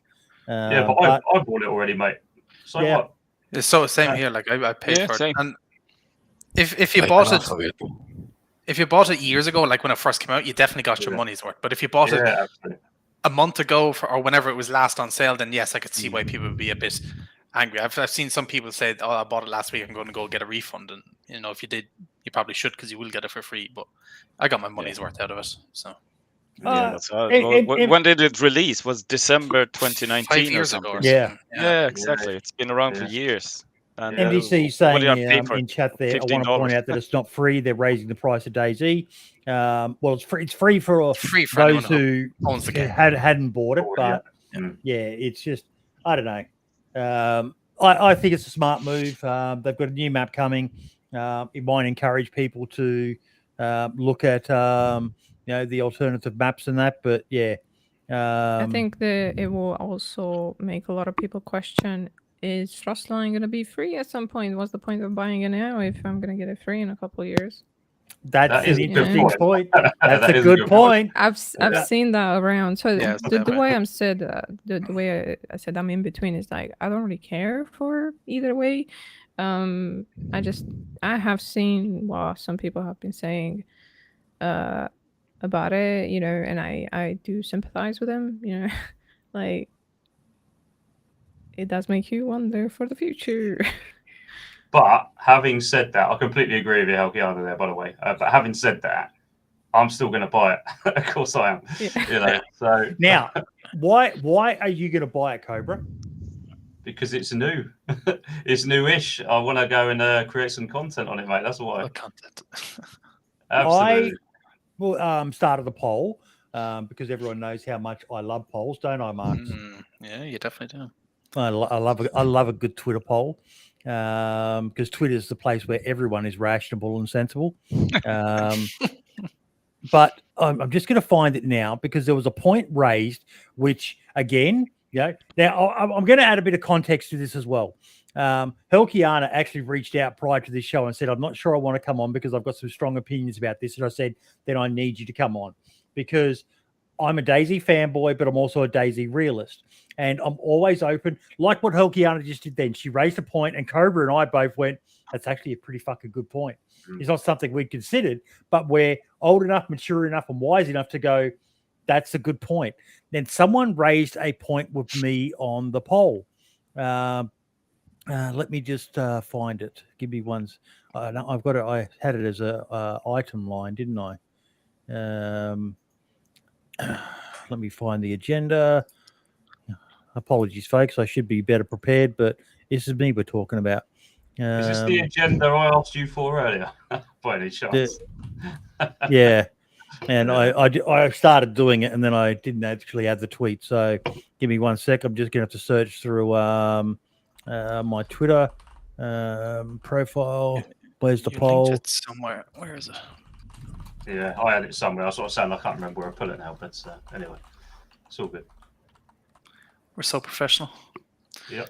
Yeah, but I bought it already, mate. So Yeah. what? It's so same here. Like I paid for same. it, and if you bought it, if you bought it years ago, like when it first came out, you definitely got your money's worth. But if you bought it Absolutely. a month ago or whenever it was last on sale, then yes, I could see why people would be a bit angry. I've seen some people say, "Oh, I bought it last week. I'm going to go get a refund." And if you did, you probably should, because you will get it for free. But I got my money's worth out of it. So when did it release? Was December 2019 5 years or something? ago. Or Yeah. something. Yeah, exactly. It's been around for years. And Yeah. NDC what saying do I pay for in it? chat there, I want to $15. point out that it's not free. They're raising the price of DayZ. Well, it's free. It's free for Free for anyone those who owns the game. hadn't bought it. Oh, But Mm. yeah, it's just I don't know. I think it's a smart move. They've got a new map coming. It might encourage people to look at the alternative maps and that. But yeah, I think it will also make a lot of people question: is Frostline going to be free at some point? What's the point of buying it now if I'm going to get it free in a couple of years? that's That is an a good interesting point. That's That a is good point. I've Yeah. seen that around. So Yeah, it's the never- way I'm said the way I said I'm in between is like I don't really care for either way. I have seen what some people have been saying about it, and I do sympathize with them, like it does make you wonder for the future. But having said that, I completely agree with you, Helgiana, there, by the way. But having said that, I'm still going to buy it. Of course I am. Yeah. So Now, why are you going to buy it, Cobra? because it's new, it's newish. I want to go and create some content on it, mate. That's why. The content. Absolutely. Started a poll because everyone knows how much I love polls, don't I, Mark? Yeah, you definitely do. I love a good Twitter poll because Twitter is the place where everyone is rational and sensible. But I'm just going to find it now because there was a point raised, which again, now I'm going to add a bit of context to this as well. Helkiana actually reached out prior to this show and said, I'm not sure I want to come on because I've got some strong opinions about this. And I said, then I need you to come on because I'm a DayZ fanboy, but I'm also a DayZ realist. And I'm always open, like what Helkiana just did then. She raised a point and Cobra and I both went, that's actually a pretty fucking good point. It's not something we'd considered, but we're old enough, mature enough, and wise enough to go, that's a good point. Then someone raised a point with me on the poll. Let me just find it. Give me one. I've got it. I had it as a item line, didn't I? Let me find the agenda. Apologies, folks. I should be better prepared, but this is me we're talking about. Is this the agenda I asked you for earlier? By any chance? Yeah. And I started doing it, and then I didn't actually add the tweet. So give me 1 sec. I'm just going to have to search through my Twitter profile. Where's the You poll? linked it somewhere. Where is it? Yeah, I had it somewhere. I sort of sound I can't remember where I put it now, but anyway, it's all good. We're so professional. Yep.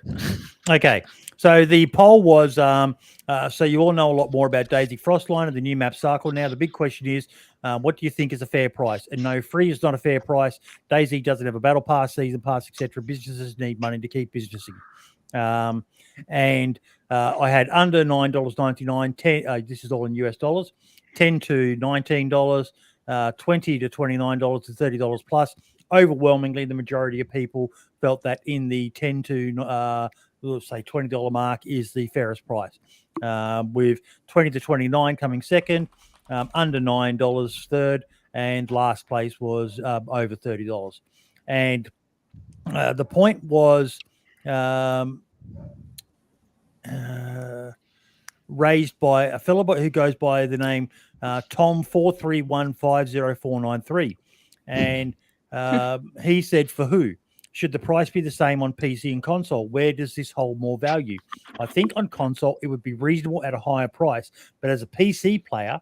Okay, so the poll was so you all know a lot more about DayZFrostline and the new map cycle. Now the big question is, what do you think is a fair price? And no, free is not a fair price. DayZ doesn't have a battle pass, season pass, etc. Businesses need money to keep businessing. And I had under $9.99, 10. This is all in US dollars. $10 to $19, $20 to $29 to $30 plus. Overwhelmingly, the majority of people felt that in the $10 to let's say $20 mark is the fairest price. With $20 to $29 coming second, under $9 third, and last place was over $30. And the point was raised by a fellow who goes by the name Tom 431504993, and he said, "For who? Should the price be the same on PC and console? Where does this hold more value? I think on console it would be reasonable at a higher price, but as a PC player,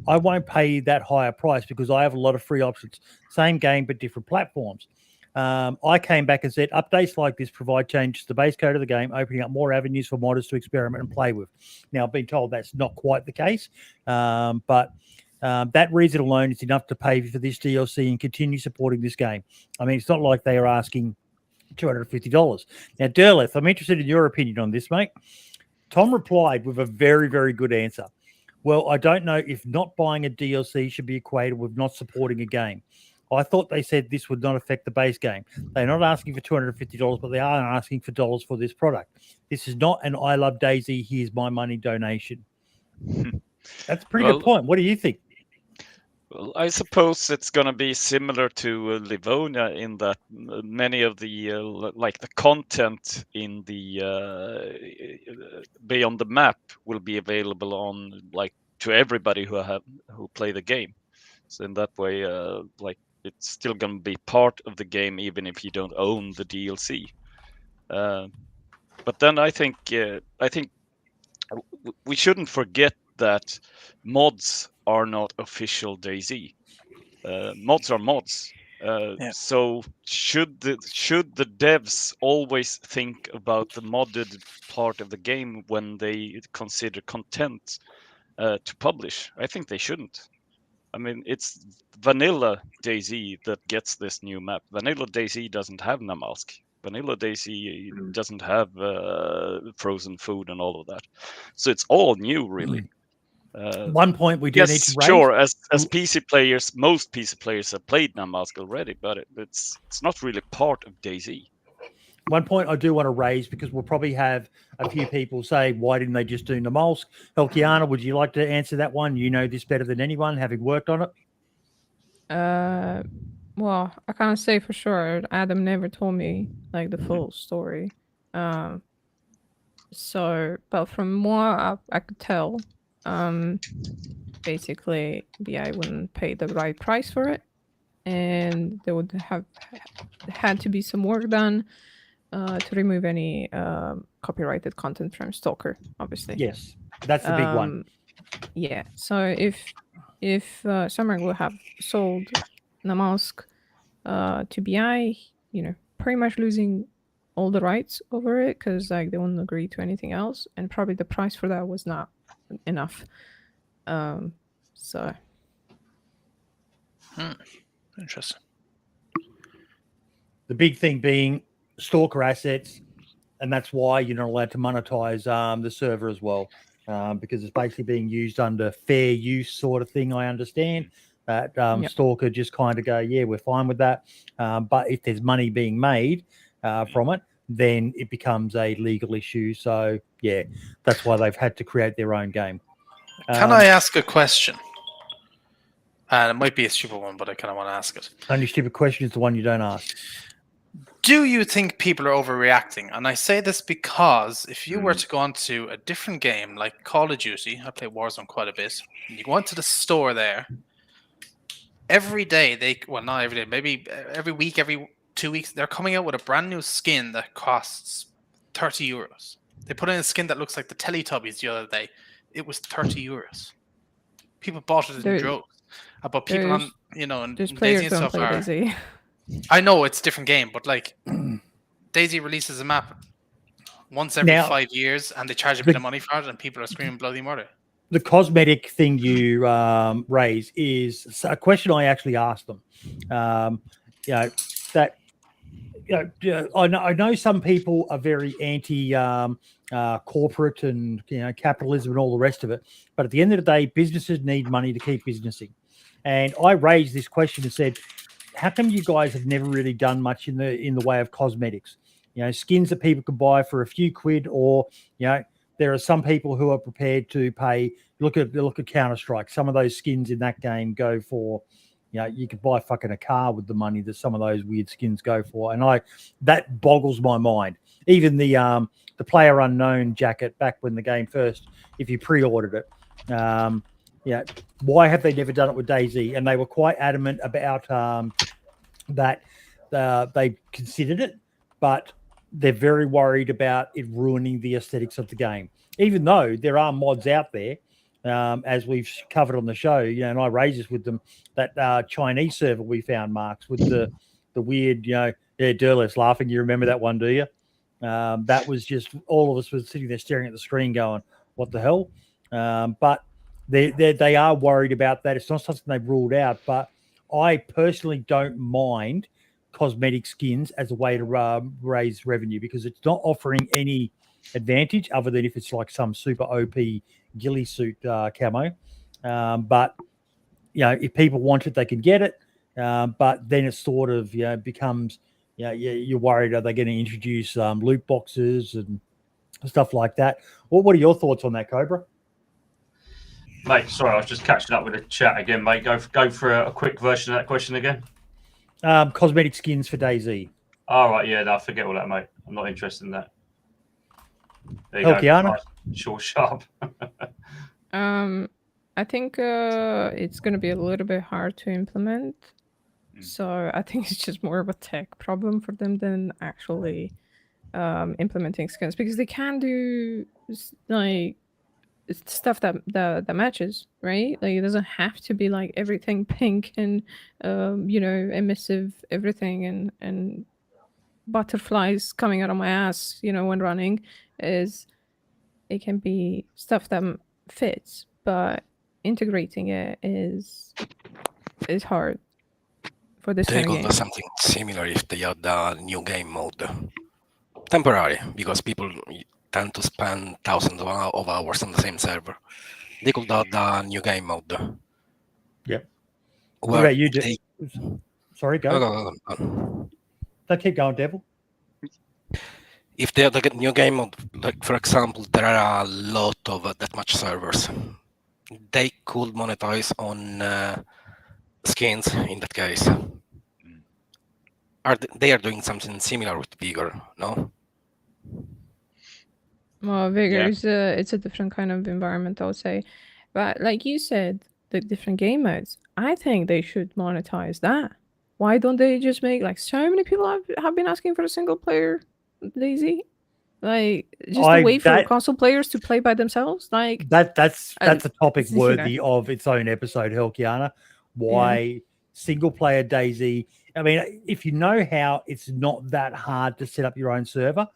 I won't pay that higher price because I have a lot of free options. Same game but different platforms." I came back and said, updates like this provide changes to the base code of the game, opening up more avenues for modders to experiment and play with. Now, I've been told that's not quite the case, but that reason alone is enough to pay for this DLC and continue supporting this game. I mean, it's not like they are asking $250. Now, Derleth, I'm interested in your opinion on this, mate. Tom replied with a very, very good answer. Well, I don't know if not buying a DLC should be equated with not supporting a game. I thought they said this would not affect the base game. They're not asking for $250, but they are asking for dollars for this product. This is not an I love DayZ, here's my money donation. That's a pretty good point. What do you think? Well, I suppose it's going to be similar to Livonia in that many of the like the content in the beyond the map will be available on like to everybody who play the game. So in that way, like it's still going to be part of the game even if you don't own the DLC. But then I think we shouldn't forget that mods are not official DayZ. Mods are mods. Yeah. So should the devs always think about the modded part of the game when they consider content to publish? I think they shouldn't. I mean, it's vanilla DayZ that gets this new map. Vanilla DayZ doesn't have Namalsk. Vanilla DayZ doesn't have frozen food and all of that. So it's all new, really. One point we do need Yes, to raise. sure. As PC players, most PC players have played Namalsk already, but it's not really part of DayZ. One point I do want to raise, because we'll probably have a few people say, why didn't they just do Namalsk? Helkiana, would you like to answer that one? You know this better than anyone, having worked on it. Well, I can't say for sure. Adam never told me like the full story. So, but from what I could tell, basically BI wouldn't pay the right price for it, and there would have had to be some work done to remove any copyrighted content from Stalker, obviously. Yes, that's the big one. Yeah. So if Summer will have sold Namalsk to BI, pretty much losing all the rights over it, because like they wouldn't agree to anything else, and probably the price for that was not enough. So Interesting. The big thing being Stalker assets, and that's why you're not allowed to monetize the server as well, because it's basically being used under fair use sort of thing. I understand that Yep. Stalker just kind of go, yeah, we're fine with that. But if there's money being made from it, then it becomes a legal issue. So yeah, that's why they've had to create their own game. Can I ask a question? And it might be a stupid one, but I kind of want to ask it. Only stupid question is the one you don't ask. Do you think people are overreacting? And I say this because if you were to go onto a different game like Call of Duty, I play Warzone quite a bit, and you go into the store there, every day not every day, maybe every week, every 2 weeks, they're coming out with a brand new skin that costs 30 euros. They put in a skin that looks like the Teletubbies the other day. It was 30 euros. People bought it in droves. But people on, and there's DayZ players and don't stuff play are. DayZ. I know it's a different game, but like DayZ releases a map once every Now, 5 years, and they charge a bit of money for it, and people are screaming bloody murder. The cosmetic thing you raise is a question I actually asked them. I know some people are very anti corporate and capitalism and all the rest of it, but at the end of the day, businesses need money to keep businessing. And I raised this question and said, how come you guys have never really done much in the way of cosmetics? Skins that people can buy for a few quid, or there are some people who are prepared to pay. Look at Counter-Strike. Some of those skins in that game go for, you could buy fucking a car with the money that some of those weird skins go for. And that boggles my mind. Even the Player Unknown jacket back when the game first, if you pre-ordered it, why have they never done it with DayZ? And they were quite adamant about that they considered it, but they're very worried about it ruining the aesthetics of the game. Even though there are mods out there, as we've covered on the show, and I raised this with them, that Chinese server we found, Marks, with the weird, Derleth laughing. You remember that one, do you? That was just all of us were sitting there staring at the screen going, what the hell? But they are worried about that. It's not something they've ruled out, but I personally don't mind cosmetic skins as a way to raise revenue, because it's not offering any advantage other than if it's like some super OP ghillie suit camo. But if people want it, they can get it. But then it sort of becomes you're worried, are they going to introduce loot boxes and stuff like that? What are your thoughts on that, Cobra? Mate, sorry, I was just catching up with the chat again, mate. Go for a quick version of that question again. Cosmetic skins for DayZ. All right, yeah, no, forget all that, mate. I'm not interested in that. There you go. Helkiana? Nice, short, sharp. I think it's going to be a little bit hard to implement. So I think it's just more of a tech problem for them than actually implementing skins, because they can do like stuff that matches, right? Like it doesn't have to be like everything pink and emissive everything and butterflies coming out of my ass, when running. It can be stuff that fits, but integrating it is hard for this They kind of could game. do something similar if they add a new game mode. Temporary, because people tend to spend thousands of hours on the same server. They could add a new game mode. Yep. What about you, Sorry, go. Go. Don't keep going, Devil. If they add a new game mode, like for example, there are a lot of deathmatch servers. They could monetize on skins in that case. They are doing something similar with Vigor, no? Well, Vigor is it's a different kind of environment, I would say. But like you said, the different game modes, I think they should monetize that. Why don't they just make, like, so many people have been asking for a single player DayZ? Like, just a way for console players to play by themselves? Like that's a topic worthy of its own episode, Helkiana. Why single player DayZ? I mean, if you know how, it's not that hard to set up your own server,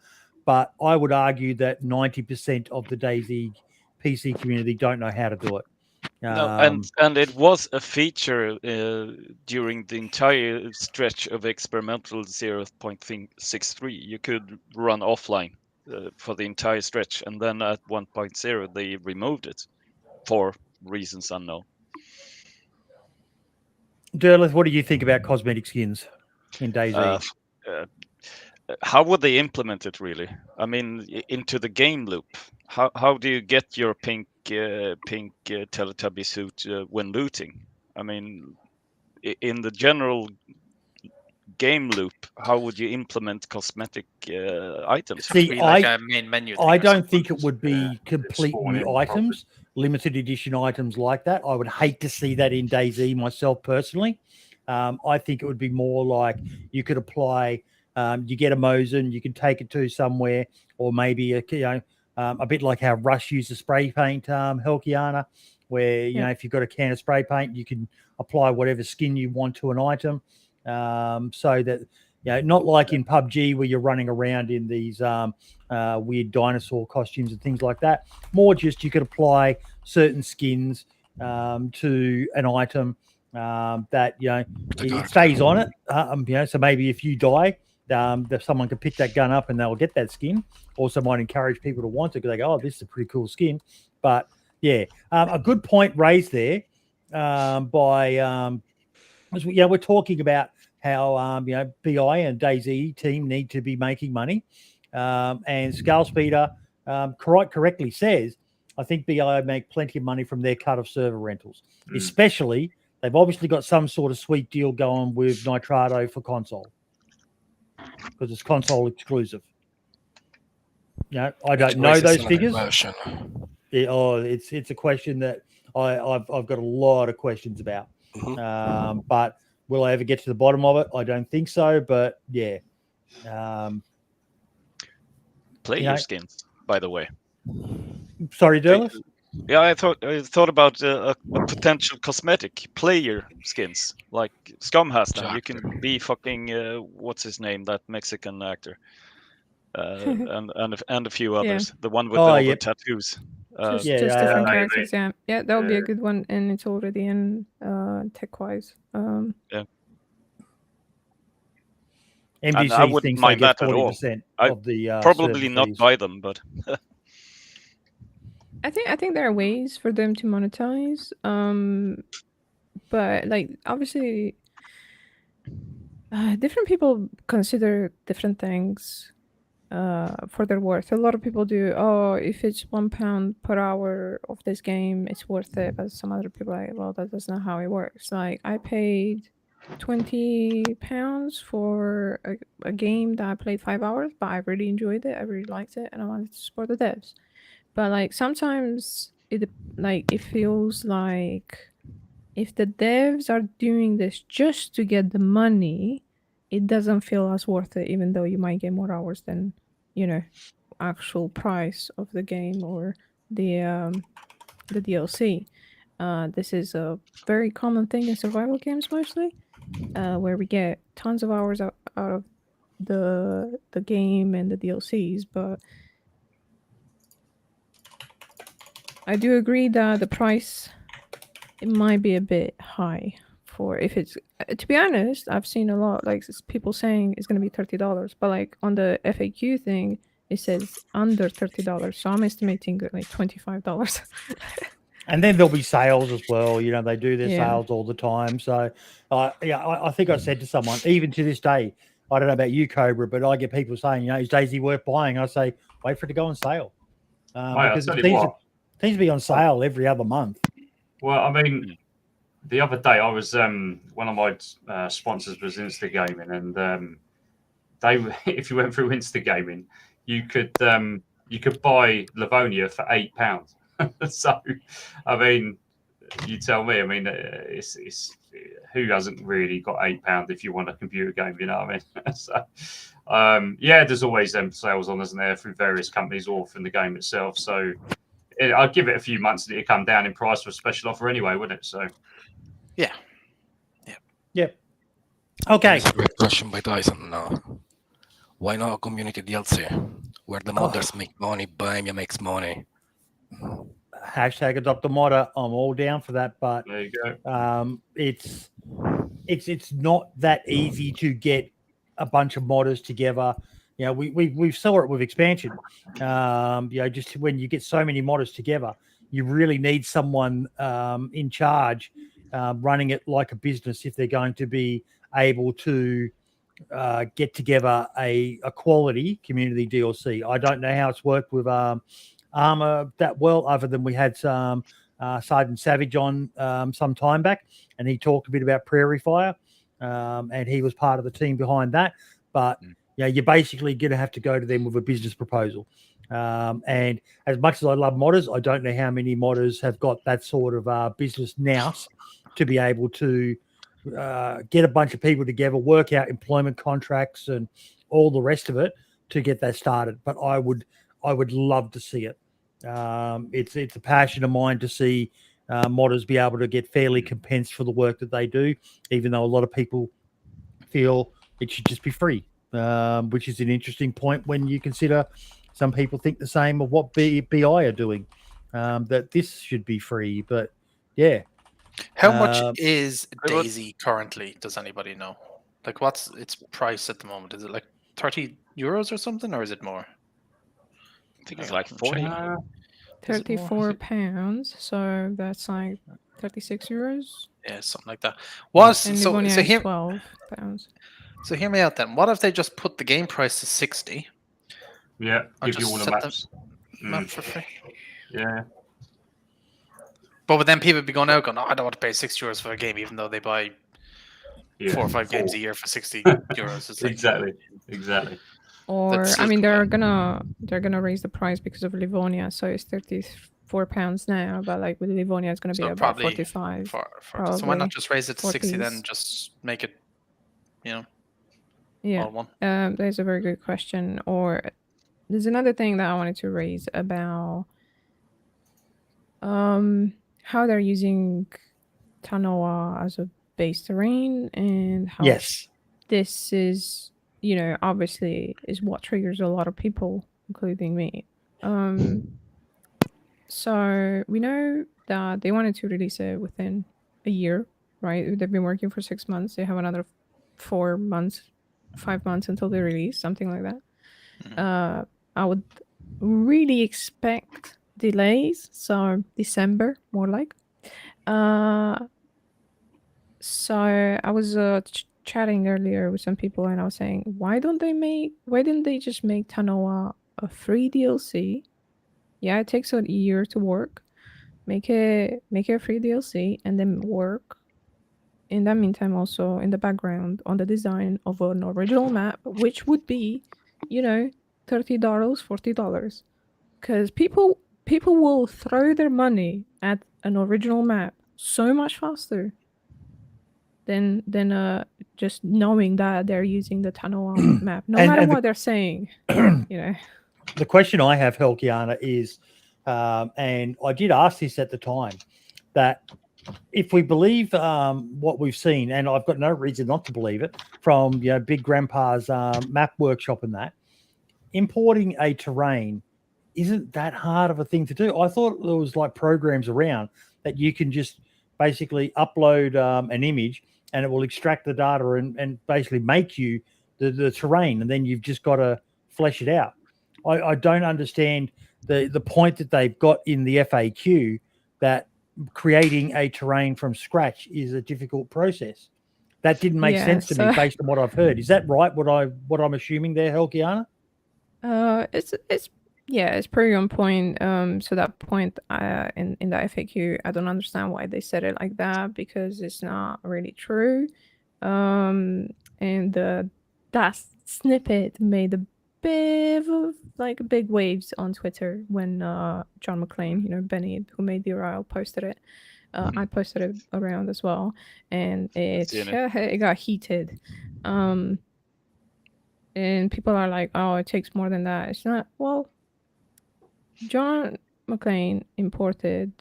but I would argue that 90% of the DayZ PC community don't know how to do it. No, and it was a feature during the entire stretch of experimental 0.63. You could run offline for the entire stretch, and then at 1.0 they removed it for reasons unknown. Derleth, what do you think about cosmetic skins in DayZ? How would they implement it, really? I mean, into the game loop. How do you get your pink Teletubby suit when looting? I mean, in the general game loop, how would you implement cosmetic items? See, like a main menu I don't think it would be complete new items, limited edition items like that. I would hate to see that in DayZ myself personally. I think it would be more like you could apply. You get a Mosin, you can take it to somewhere, or maybe a bit like how Rush uses spray paint, Helkiana, where if you've got a can of spray paint, you can apply whatever skin you want to an item, so that not like in PUBG where you're running around in these weird dinosaur costumes and things like that. More just you could apply certain skins to an item that it stays on it. So maybe if you die, someone can pick that gun up and they'll get that skin. Also might encourage people to want it because they go, oh, this is a pretty cool skin. But a good point raised there by we're talking about how BI and DayZ team need to be making money, and Scalespeeder correctly says, I think BI make plenty of money from their cut of server rentals. Especially, they've obviously got some sort of sweet deal going with Nitrado for console, because it's console exclusive. I don't know those figures. It's a question that I've got a lot of questions about. But will I ever get to the bottom of it? I don't think so. But player skins, by the way. Sorry, Derleth? Yeah, I thought about a potential cosmetic player skins, like Scum has them. You can be fucking what's his name, that Mexican actor, and a few others. The one with all the tattoos. Just different characters. Yeah, that would be a good one, and it's already in tech-wise. MDC I wouldn't mind that at all. Of the probably not buy them, but. I think there are ways for them to monetize, but like obviously, different people consider different things. for their worth. A lot of people do. Oh, if it's £1 per hour of this game, it's worth it. But some other people are like, well, that's not how it works. Like I paid £20 for a game that I played 5 hours, but I really enjoyed it. I really liked it, and I wanted to support the devs. But like sometimes it feels like if the devs are doing this just to get the money, it doesn't feel as worth it, even though you might get more hours than, actual price of the game or the DLC. This is a very common thing in survival games mostly, where we get tons of hours out of the game and the DLCs, but I do agree that the price, it might be a bit high for if it's, to be honest, I've seen a lot like people saying it's going to be $30, but like on the FAQ thing it says under $30, so I'm estimating like $25. And then there'll be sales as well. They do their Yeah. sales all the time. So, I think I said to someone, even to this day, I don't know about you, Cobra, but I get people saying, is DayZ worth buying? I say, wait for it to go on sale. Because it seems to be on sale every other month. Well, I mean, the other day I was one of my sponsors was Instagaming, and they if you went through Instagaming, you could buy Livonia for £8. So, I mean, you tell me. I mean, it's who hasn't really got £8 if you want a computer game? You know what I mean? So, there's always sales on, isn't there, through various companies or from the game itself. So, I'd give it a few months that it come down in price for a special offer anyway, wouldn't it? So, Yeah. Yep. Okay. It's a great question by Dyson now. Why not a community DLC where the modders make money, Bohemia makes money? Hashtag adopt a modder. I'm all down for that, but there you go. It's not that easy to get a bunch of modders together. We saw it with expansion. Just when you get so many modders together, you really need someone in charge, running it like a business if they're going to be able to get together a quality community DLC. I don't know how it's worked with Armour that well, other than we had some Sergeant Savage on some time back, and he talked a bit about Prairie Fire, and he was part of the team behind that. But you're basically going to have to go to them with a business proposal. And as much as I love modders, I don't know how many modders have got that sort of business nous to be able to get a bunch of people together, work out employment contracts and all the rest of it to get that started. But I would love to see it. It's a passion of mine to see modders be able to get fairly compensed for the work that they do, even though a lot of people feel it should just be free, which is an interesting point when you consider some people think the same of what BI are doing, that this should be free. But yeah. How much is DayZ currently? Does anybody know? Like, what's its price at the moment? Is it like €30 or something, or is it more? I think it's like 40. £34, so that's like €36. Yeah, something like that. Was And so Livonia so is here £12. so hear me out then. What if they just put the game price to 60? Yeah, Or give you just all the set maps. Map for free. Yeah. But then people would be going out going, I don't want to pay €6 for a game, even though they buy 4 or 5 games a year for €60. It's like, Exactly. Or That's I mean, still they're gonna raise the price because of Livonia, so it's £34 now. But like with Livonia, it's gonna be So about probably 45. so why probably not just raise it to 60 then? 40s. Just make it, Yeah. all one. There's a very good question. Or there's another thing that I wanted to raise about how they're using Tanoa as a base terrain and how Yes. this is, obviously is what triggers a lot of people, including me. So we know that they wanted to release it within a year, right? They've been working for 6 months. They have another 4 months, 5 months until they release, something like that. I would really expect delays, so December more like. So I was chatting earlier with some people, and I was saying, why didn't they just make Tanoa a free DLC? Yeah, it takes a year to work. Make it a free DLC, and then work in that meantime also in the background on the design of an original map, which would be, $30, $40, because people will throw their money at an original map so much faster than just knowing that they're using the Tanoa map, no matter what they're saying. The question I have, Helkiana, is, and I did ask this at the time, that if we believe what we've seen, and I've got no reason not to believe it, from Big Grandpa's map workshop and that, importing a terrain isn't that hard of a thing to do. I thought there was like programs around that you can just basically upload an image and it will extract the data and basically make you the terrain, and then you've just got to flesh it out. I don't understand the point that they've got in the FAQ that creating a terrain from scratch is a difficult process. That didn't make sense to me based on what I've heard. Is that right? What I'm assuming there, Helkiana? It's pretty on point. So that point in the FAQ, I don't understand why they said it like that, because it's not really true. And that snippet made a big waves on Twitter when John McClane, Benny, who made the URL, posted it. I posted it around as well, and it got heated. And people are like, "Oh, it takes more than that." It's not. Well, John McClane imported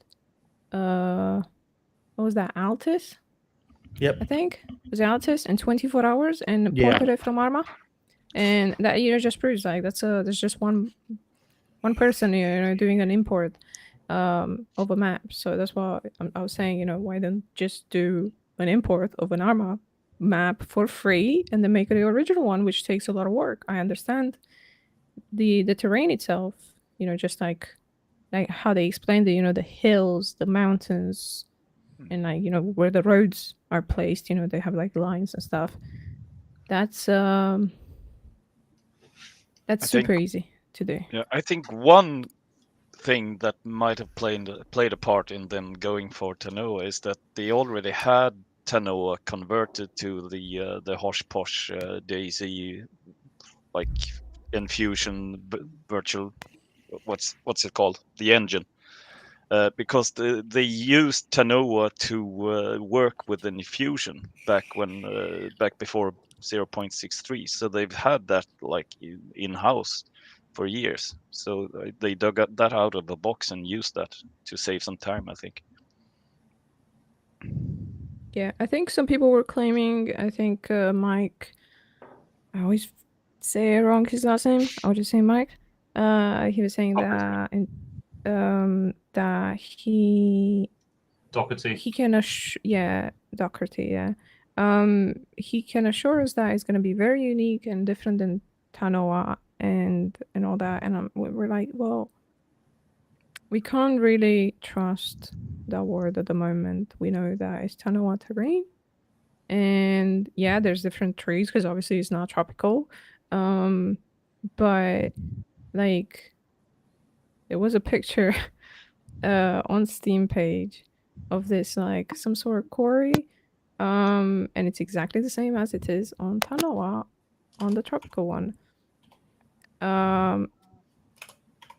what was that, Altis? Yep. I think it was Altis in 24 hours and ported it from Arma. And that just proves like there's just one person doing an import of a map. So that's why I was saying, why don't just do an import of an Arma map for free and then make it the original one, which takes a lot of work. I understand the terrain itself, just like how they explained it, the hills, the mountains, and where the roads are placed, they have like lines and stuff. That's super easy to do. Yeah, I think one thing that might have played a part in them going for Tanoa is that they already had Tanoa converted to the Hosh Posh DayZ, like Infusion virtual, what's it called, the engine, because they used Tanoa to work with an Infusion back before 0.63, so they've had that like in-house for years. So they dug that out of the box and used that to save some time, I think. Yeah, I think some people were claiming, I think Mike, I always say wrong his last name, I'll just say Mike. He was saying that Doherty. He can Doherty, yeah. He can assure us that it's going to be very unique and different than Tanoa and all that. And we're like, well, we can't really trust that word at the moment. We know that it's Tanoa terrain. And yeah, there's different trees because obviously it's not tropical. But like, there was a picture on Steam page of this, like some sort of quarry. And it's exactly the same as it is on Tanoa, on the tropical one.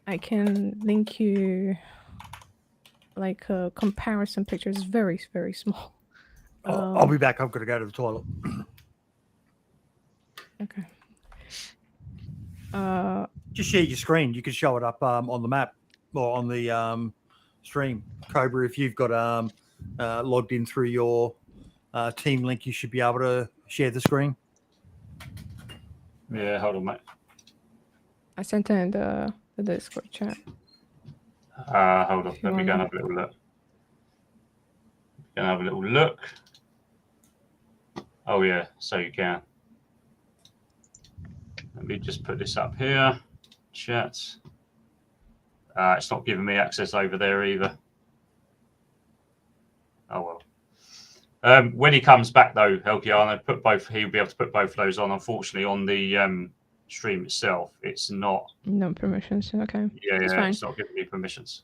I can link you like a comparison picture. It's very, very small. I'll be back. I've got to go to the toilet. Okay. Just share your screen. You can show it up on the map or on the stream. Cobra, if you've got logged in through your team link, you should be able to share the screen. Yeah, hold on, mate. I sent it in the Discord chat. Hold on. Let me go and have a little look. Oh, yeah, so you can. Let me just put this up here. Chat. It's not giving me access over there either. Oh, When he comes back, though, Helgiano, he'll be able to put both of those on. Unfortunately, on the stream itself, it's not. No permissions. Okay. Yeah, It's fine. it's not giving me permissions.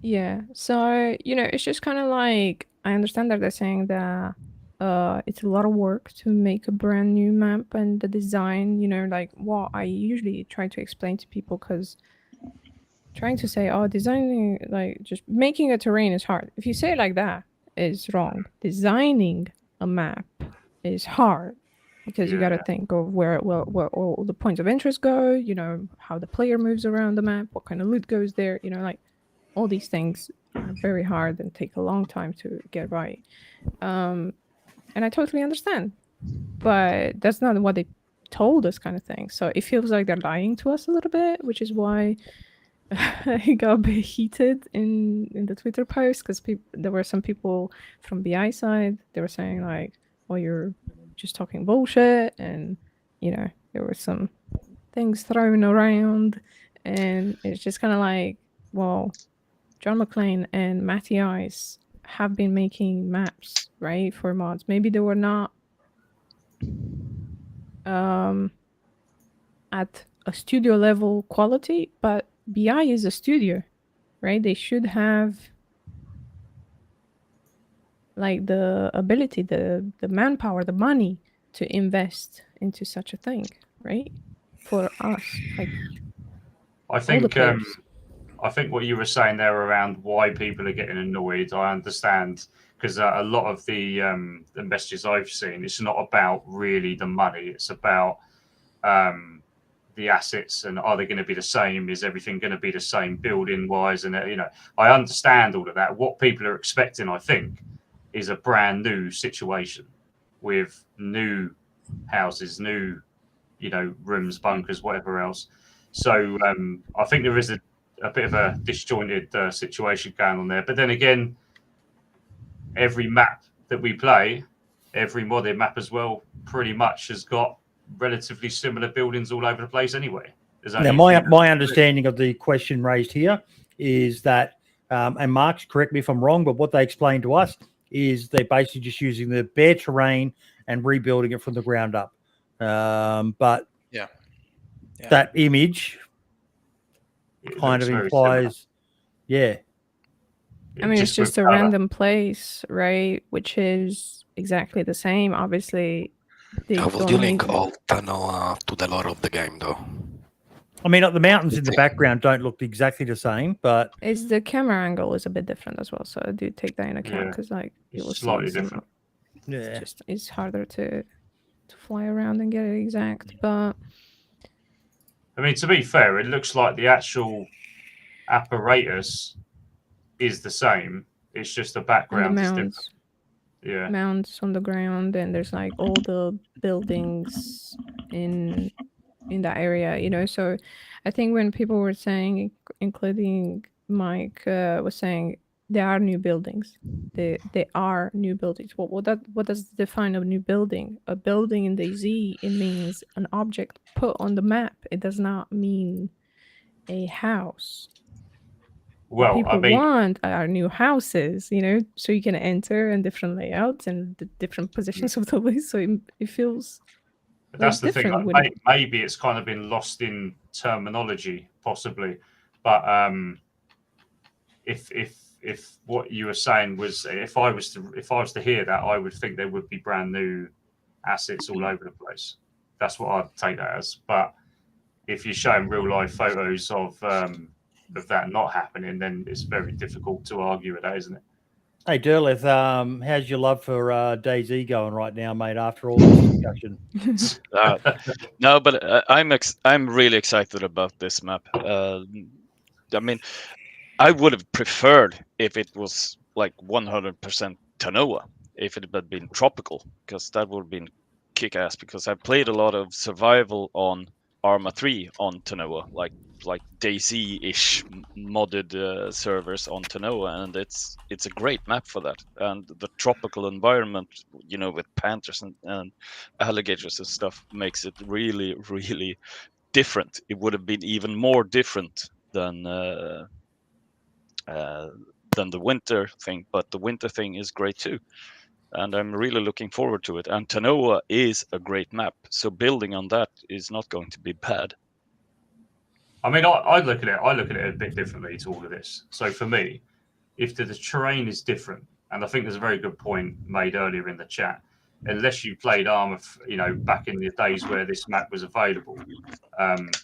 Yeah. So, it's just kind of like, I understand that they're saying that it's a lot of work to make a brand new map, and the design, like what I usually try to explain to people, because trying to say, oh, designing, like just making a terrain is hard. If you say it like that, it's wrong. Designing a map is hard, because you got to think of where all the points of interest go, how the player moves around the map, what kind of loot goes there, like all these things are very hard and take a long time to get right. And I totally understand, but that's not what they told us, kind of thing. So it feels like they're lying to us a little bit, which is why I got a bit heated in the Twitter post, because there were some people from BI side, they were saying like, well, you're just talking bullshit, and there were some things thrown around, and it's just kind of like, well, John McClane and Matty Ice have been making maps, right, for mods. Maybe they were not at a studio level quality, but BI is a studio, right? They should have like the ability, the manpower, the money to invest into such a thing, right? For us, like I think what you were saying there around why people are getting annoyed, I understand, because a lot of the messages I've seen, it's not about really the money, it's about the assets, and are they going to be the same? Is everything going to be the same building wise? And I understand all of that. What people are expecting, I think, is a brand new situation with new houses, new rooms, bunkers, whatever else. So I think there is a bit of a disjointed situation going on there. But then again, every map that we play, every modded map as well, pretty much has got relatively similar buildings all over the place anyway. Now, my understanding of the question raised here is that, and Mark's, correct me if I'm wrong, but what they explained to us is they're basically just using the bare terrain and rebuilding it from the ground up. But that image kind of implies, I mean, it's just a random place, right? Which is exactly the same. Obviously, how would you link all Tanoa to the lore of the game, though? I mean, the mountains in the background don't look exactly the same, but it's the camera angle is a bit different as well. So I do take that in account, because like it's slightly different. It's harder to fly around and get it exact. But I mean, to be fair, it looks like the actual apparatus is the same. It's just the background is different. Yeah, mounds on the ground, and there's like all the buildings in that area, so I think when people were saying, including Mike was saying, there are new buildings. They are new buildings. What does define a new building? A building in DayZ, it means an object put on the map. It does not mean a house. Well, what people want are new houses, so you can enter in different layouts and the different positions of the list. So it feels. But that's the thing. Like, maybe it's kind of been lost in terminology, possibly. But if what you were saying was, if I was to hear that, I would think there would be brand new assets all over the place. That's what I'd take that as. But if you're showing real life photos of that not happening, then it's very difficult to argue with that, isn't it? Hey, Derleth, how's your love for DayZ going right now, mate, after all this discussion? No, but I'm really excited about this map. I mean, I would have preferred if it was like 100% Tanoa, if it had been tropical, because that would have been kick-ass, because I played a lot of survival on Arma 3 on Tanoa, like DayZ-ish modded servers on Tanoa, and it's a great map for that. And the tropical environment, with panthers and alligators and stuff, makes it really, really different. It would have been even more different than than the winter thing, but the winter thing is great too. And I'm really looking forward to it. And Tanoa is a great map, so building on that is not going to be bad. I mean, I look at it. I look at it a bit differently to all of this. So for me, if the terrain is different, and I think there's a very good point made earlier in the chat, unless you played Armour, back in the days where this map was available,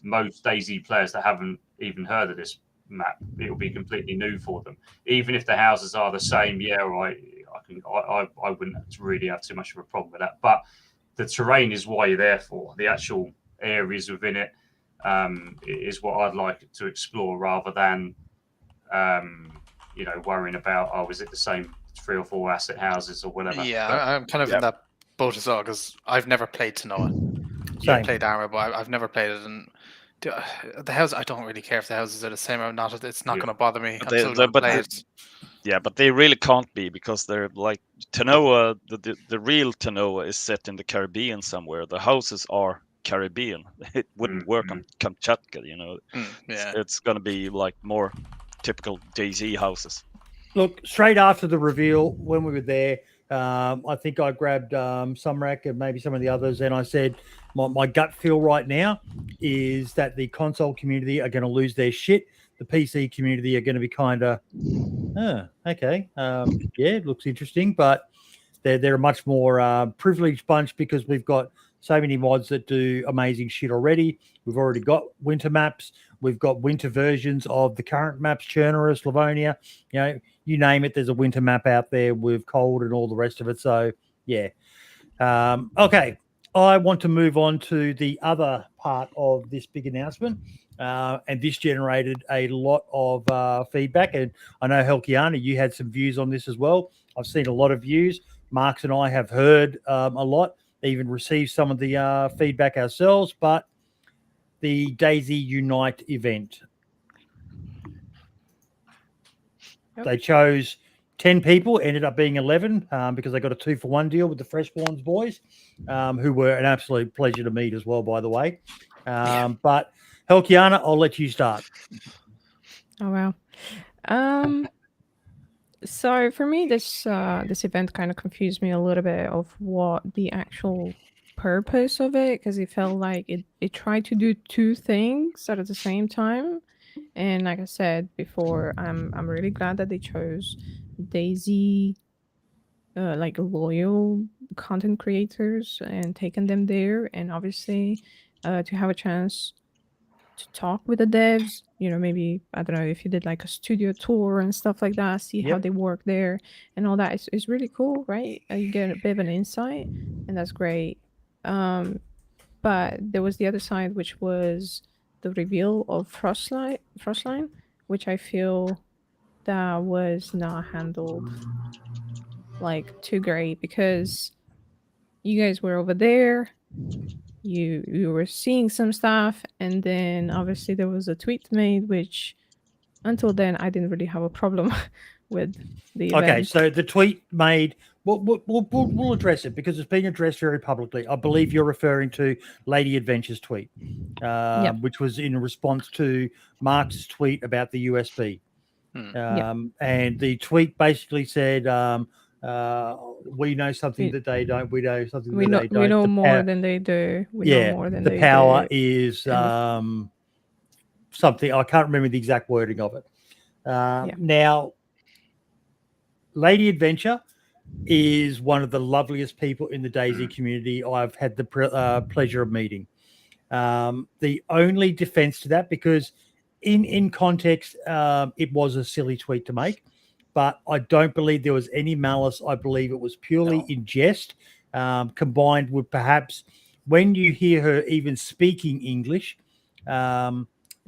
most DayZ players that haven't even heard of this map, it'll be completely new for them. Even if the houses are the same, I wouldn't really have too much of a problem with that. But the terrain is why you're there for. The actual areas within it is what I'd like to explore, rather than worrying about, is it the same 3 or 4 asset houses or whatever. Yeah, I'm kind of in that boat as well, because I've never played Tanoa. I've played Armour, but I've never played it. And the house, I don't really care if the houses are the same or not. It's not going to bother me. But they really can't be, because they're like Tanoa. The real Tanoa is set in the Caribbean somewhere. The houses are Caribbean. It wouldn't work on Kamchatka, It's going to be like more typical DayZ houses. Look, straight after the reveal, when we were there, I think I grabbed Sumrak and maybe some of the others, and I said, my gut feel right now is that the console community are going to lose their shit. The PC community are going to be kind of, okay, it looks interesting, but they're a much more privileged bunch, because we've got so many mods that do amazing shit already. We've already got winter maps. We've got winter versions of the current maps, Chernerus, Livonia, you name it. There's a winter map out there with cold and all the rest of it. So, yeah. Okay. I want to move on to the other part of this big announcement. And this generated a lot of feedback. And I know, Helkiana, you had some views on this as well. I've seen a lot of views. Marks and I have heard a lot, even received some of the feedback ourselves. But the DayZ Unite event, they chose 10 people, ended up being 11 because they got a 2-for-1 deal with the Freshborns boys, who were an absolute pleasure to meet as well, by the way. But Helkiana, I'll let you start. Oh, wow. So for me, this event kind of confused me a little bit of what the actual purpose of it, because it felt like it tried to do 2 things at the same time. And like I said before, I'm really glad that they chose DayZ like loyal content creators and taken them there, and obviously to have a chance to talk with the devs, maybe, I don't know, if you did like a studio tour and stuff like that, see how they work there and all that. It's really cool, right? You get a bit of an insight, and that's great. But there was the other side, which was the reveal of Frostline, which I feel that was not handled like too great, because you guys were over there, you were seeing some stuff, and then obviously there was a tweet made, which until then I didn't really have a problem with the event. Okay, so the tweet made, we'll address it because it's being addressed very publicly. I believe you're referring to Lady Adventure's tweet, which was in response to Mark's tweet about the USB. And the tweet basically said, we know something that they don't. We know something that they don't. We know more than they do. We know more than the they power do. is something. I can't remember the exact wording of it. Now, Lady Adventure is one of the loveliest people in the DayZ community I've had the pleasure of meeting. The only defense to that, because in context, it was a silly tweet to make, but I don't believe there was any malice. I believe it was purely in jest, combined with perhaps when you hear her even speaking English,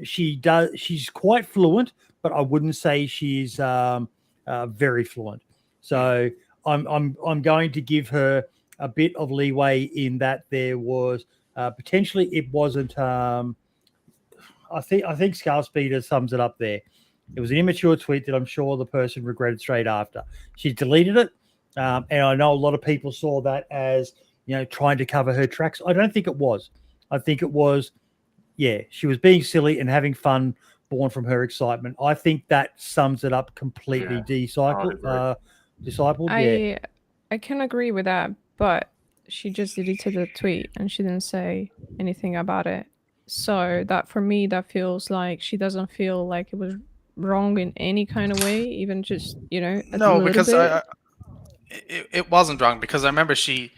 she's quite fluent, but I wouldn't say she's very fluent. So I'm going to give her a bit of leeway in that there was potentially it wasn't. I think Scarspeeder sums it up there. It was an immature tweet that I'm sure the person regretted straight after. She deleted it, and I know a lot of people saw that as trying to cover her tracks. I don't think it was. I think it was, she was being silly and having fun born from her excitement. I think that sums it up completely. agree. Discipled. Yeah. I can agree with that, but she just deleted the tweet and she didn't say anything about it. So that for me, that feels like she doesn't feel like it was wrong in any kind of way, even just a No, little because bit. it wasn't wrong, because I remember she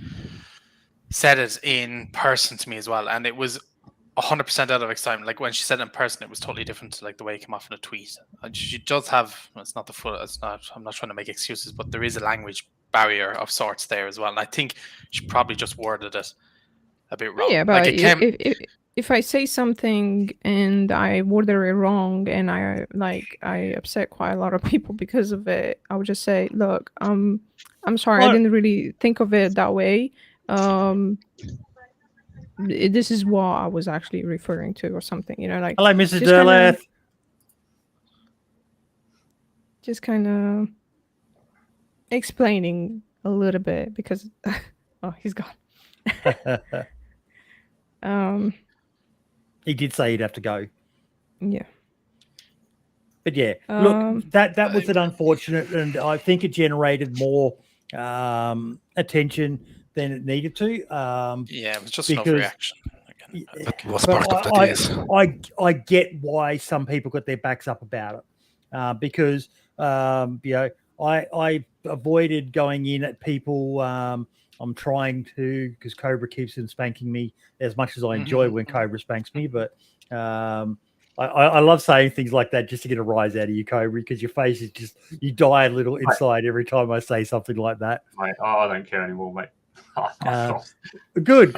said it in person to me as well, and it was 100% out of excitement. Like when she said it in person, it was totally different to like the way it came off in a tweet. And she does have, it's not the full, it's not, I'm not trying to make excuses, but there is a language barrier of sorts there as well. And I think she probably just worded it a bit wrong. Yeah, but like it came, if I say something and I worded it wrong and I upset quite a lot of people because of it, I would just say, look, I'm sorry, I didn't really think of it that way. This is what I was actually referring to, or something, like. Hello, Mrs. just kinda- Derleth. Just kind of explaining a little bit because, oh, he's gone. He did say he'd have to go. Yeah. But yeah, look, that was an unfortunate, and I think it generated more attention than it needed to. yeah, it was just an because- overreaction. That was But part of the days. I get why some people got their backs up about it, because I avoided going in at people. I'm trying to, because Cobra keeps on spanking me as much as I enjoy when Cobra spanks me, but I love saying things like that just to get a rise out of you, Cobra, because your face is just, you die a little inside every time I say something like that. Mate, I don't care anymore, mate. Good.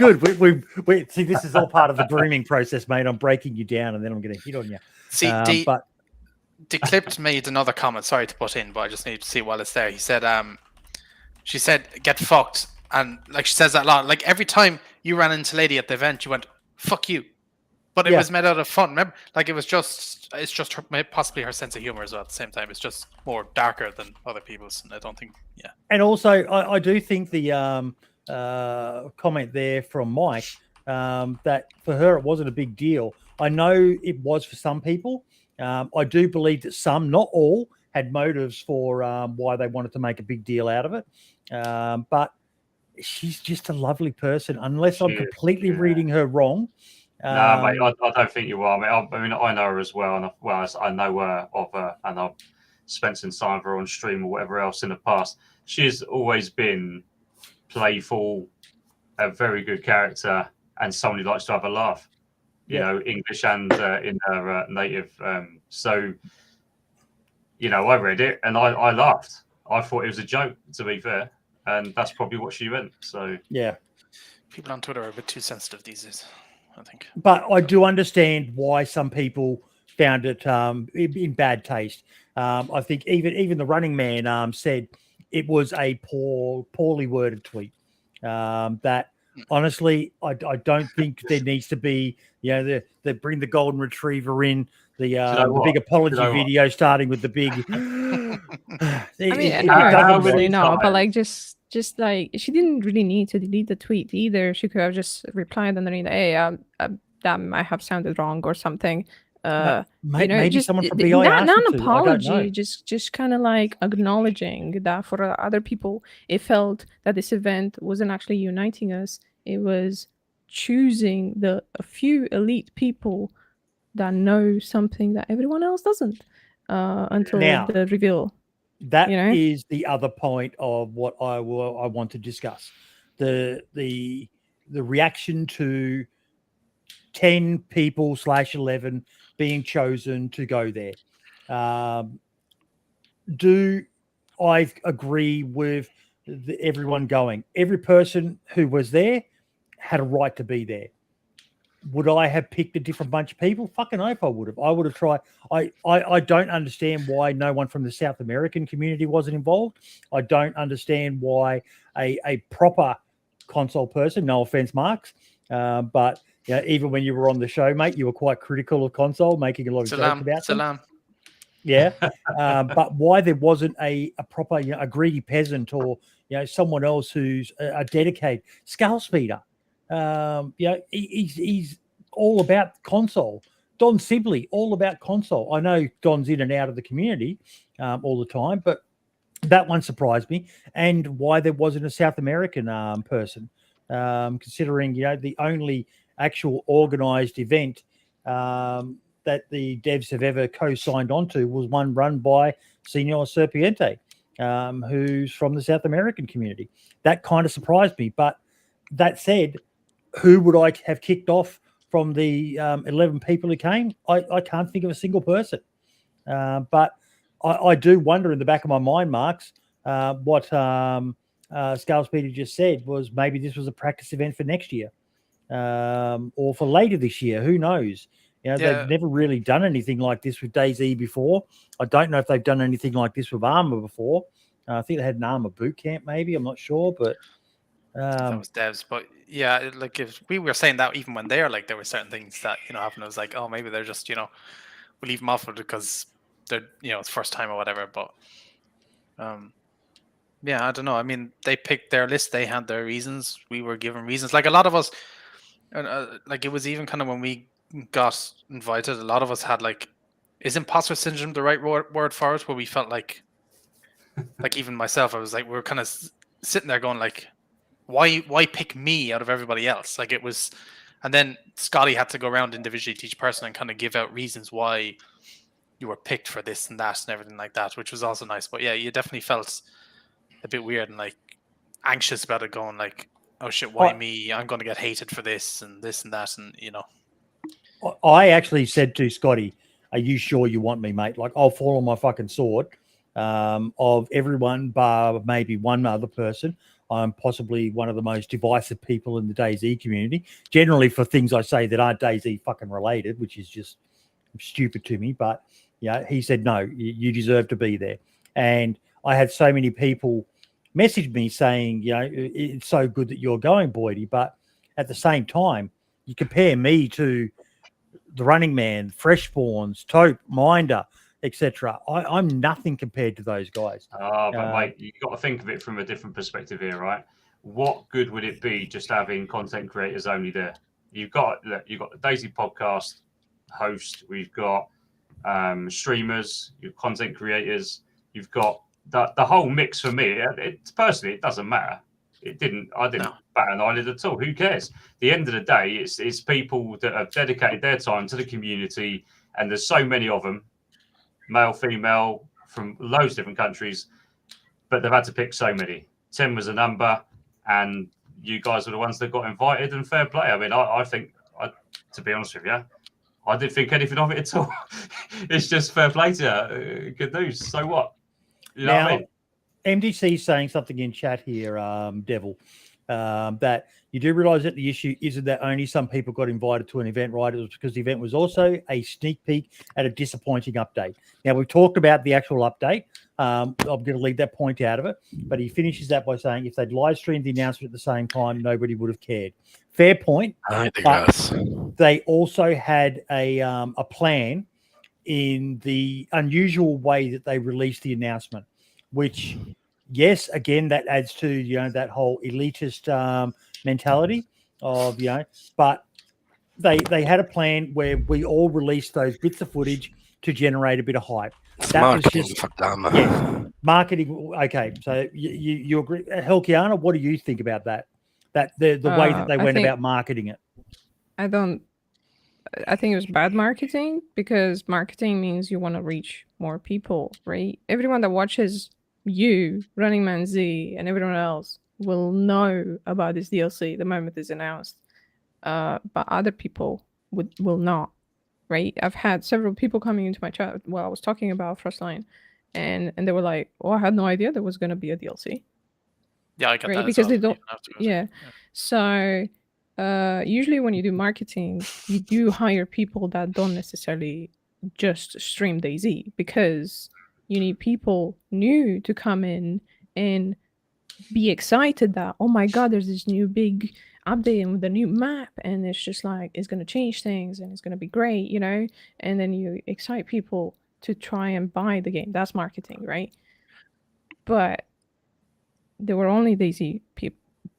We see, this is all part of the grooming process, mate. I'm breaking you down and then I'm going to hit on you. See, But Declipped made another comment. Sorry to put in, but I just need to see while it's there. He said, she said, "Get fucked," and like she says that a lot. Like every time you ran into Lady at the event, you went, "Fuck you," but it was made out of fun. Remember, like it's just her, possibly her sense of humor as well. At the same time, it's just more darker than other people's. And I don't think, And also, I do think the comment there from Mike, that for her it wasn't a big deal. I know it was for some people. I do believe that some, not all, had motives for why they wanted to make a big deal out of it. But she's just a lovely person, unless I'm completely reading her wrong. No, mate, I don't think you are, mate. I mean, I know her as well, and I know her of her, and I've spent some time with her on stream or whatever else in the past. She's always been playful, a very good character, and someone who likes to have a laugh. You know, English and in her native. So, I read it and I laughed. I thought it was a joke, to be fair, and that's probably what she meant. So yeah, people on Twitter are a bit too sensitive these days, I think. But I do understand why some people found it in bad taste. I think even the Running Man said it was a poorly worded tweet. That honestly, I don't think there needs to be, they bring the golden retriever in, the big apology video starting with the big. But like just like she didn't really need to delete the tweet either. She could have just replied underneath, "Hey, that might have sounded wrong" or something. Maybe just, someone from BI not asked an apology, just kind of like acknowledging that for other people, it felt that this event wasn't actually uniting us. It was choosing a few elite people that know something that everyone else doesn't until the reveal. That is the other point of what I want to discuss. The reaction to 10 people /11 being chosen to go there. Do I agree with everyone going? Every person who was there had a right to be there. Would I have picked a different bunch of people? Fucking hope I would have. I would have tried. I don't understand why no one from the South American community wasn't involved. I don't understand why a proper console person, no offense, Marks, but even when you were on the show, mate, you were quite critical of console, making a lot of jokes about them. Yeah. But why there wasn't a proper, a greedy peasant or, someone else who's a dedicated Skull Speeder. He's all about console. Don Sibley, all about console. I know Don's in and out of the community all the time, but that one surprised me. And why there wasn't a South American person, considering, the only actual organized event that the devs have ever co-signed onto was one run by Senor Serpiente, who's from the South American community. That kind of surprised me. But that said, who would I have kicked off from the 11 people who came? I can't think of a single person. But I do wonder in the back of my mind, Marks, what Scales Peter just said was maybe this was a practice event for next year, or for later this year. Who knows? They've never really done anything like this with DayZ before. I don't know if they've done anything like this with Armour before. I think they had an Armour boot camp, maybe. I'm not sure, but that was devs. But yeah, like if we were saying that even when they're like, there were certain things that happened. I was like, oh, maybe they're just we'll leave them off because they're it's first time or whatever. But yeah, I don't know. I mean, they picked their list. They had their reasons. We were given reasons. Like a lot of us, like it was even kind of when we got invited, a lot of us had like, is imposter syndrome the right word for it? Where we felt like even myself, I was like, we were kind of sitting there going like, why pick me out of everybody else? Like it was, and then Scotty had to go around individually to each person and kind of give out reasons why you were picked for this and that and everything like that, which was also nice. But yeah, you definitely felt a bit weird and like anxious about it, going like, oh shit, why me? I'm going to get hated for this and that, and I actually said to Scotty, are you sure you want me, mate? Like, I'll fall on my fucking sword. Of everyone bar maybe one other person, I'm possibly one of the most divisive people in the DayZ community, generally for things I say that aren't DayZ fucking related, which is just stupid to me. But he said, no, you deserve to be there. And I had so many people message me saying, it's so good that you're going, Boydie. But at the same time, you compare me to the Running Man, Fresh Spawns, Taupe, Minder, etc. I'm nothing compared to those guys. But mate, you've got to think of it from a different perspective here, right? What good would it be just having content creators only there? You've got the DayZ Podcast host, we've got streamers, you've content creators, you've got the whole mix. For me, personally, it doesn't matter. I didn't bat an eyelid at all. Who cares? At the end of the day, it's people that have dedicated their time to the community, and there's so many of them, male, female, from loads of different countries, but they've had to pick so many. 10 was a number, and you guys were the ones that got invited, and fair play. I mean, I think, to be honest with you, I didn't think anything of it at all. It's just fair play to you. Good news. So what? You know what I mean? MDC saying something in chat here, Devil, that you do realise that the issue isn't that only some people got invited to an event, right? It was because the event was also a sneak peek at a disappointing update. Now, we've talked about the actual update. I'm going to leave that point out of it, but he finishes that by saying if they'd live streamed the announcement at the same time, nobody would have cared. Fair point. But they also had a plan in the unusual way that they released the announcement, which, yes, again, that adds to, that whole elitist mentality of, but they had a plan where we all released those bits of footage to generate a bit of hype. That was just marketing. Okay, so you agree, Helkiana? What do you think about that? That the way that they went about marketing it? I think it was bad marketing, because marketing means you want to reach more people, right? Everyone that watches you, Running Man Z, and everyone else will know about this DLC the moment it's announced, but other people will not, right? I've had several people coming into my chat while I was talking about Frostline, and they were like, "Oh, I had no idea there was going to be a DLC." Yeah, I got that because they don't. Yeah. So usually when you do marketing, you do hire people that don't necessarily just stream DayZ, because you need people new to come in and be excited that, oh my god, there's this new big update with the new map, and it's just like, it's going to change things and it's going to be great, and then you excite people to try and buy the game. That's marketing, right? But there were only DayZ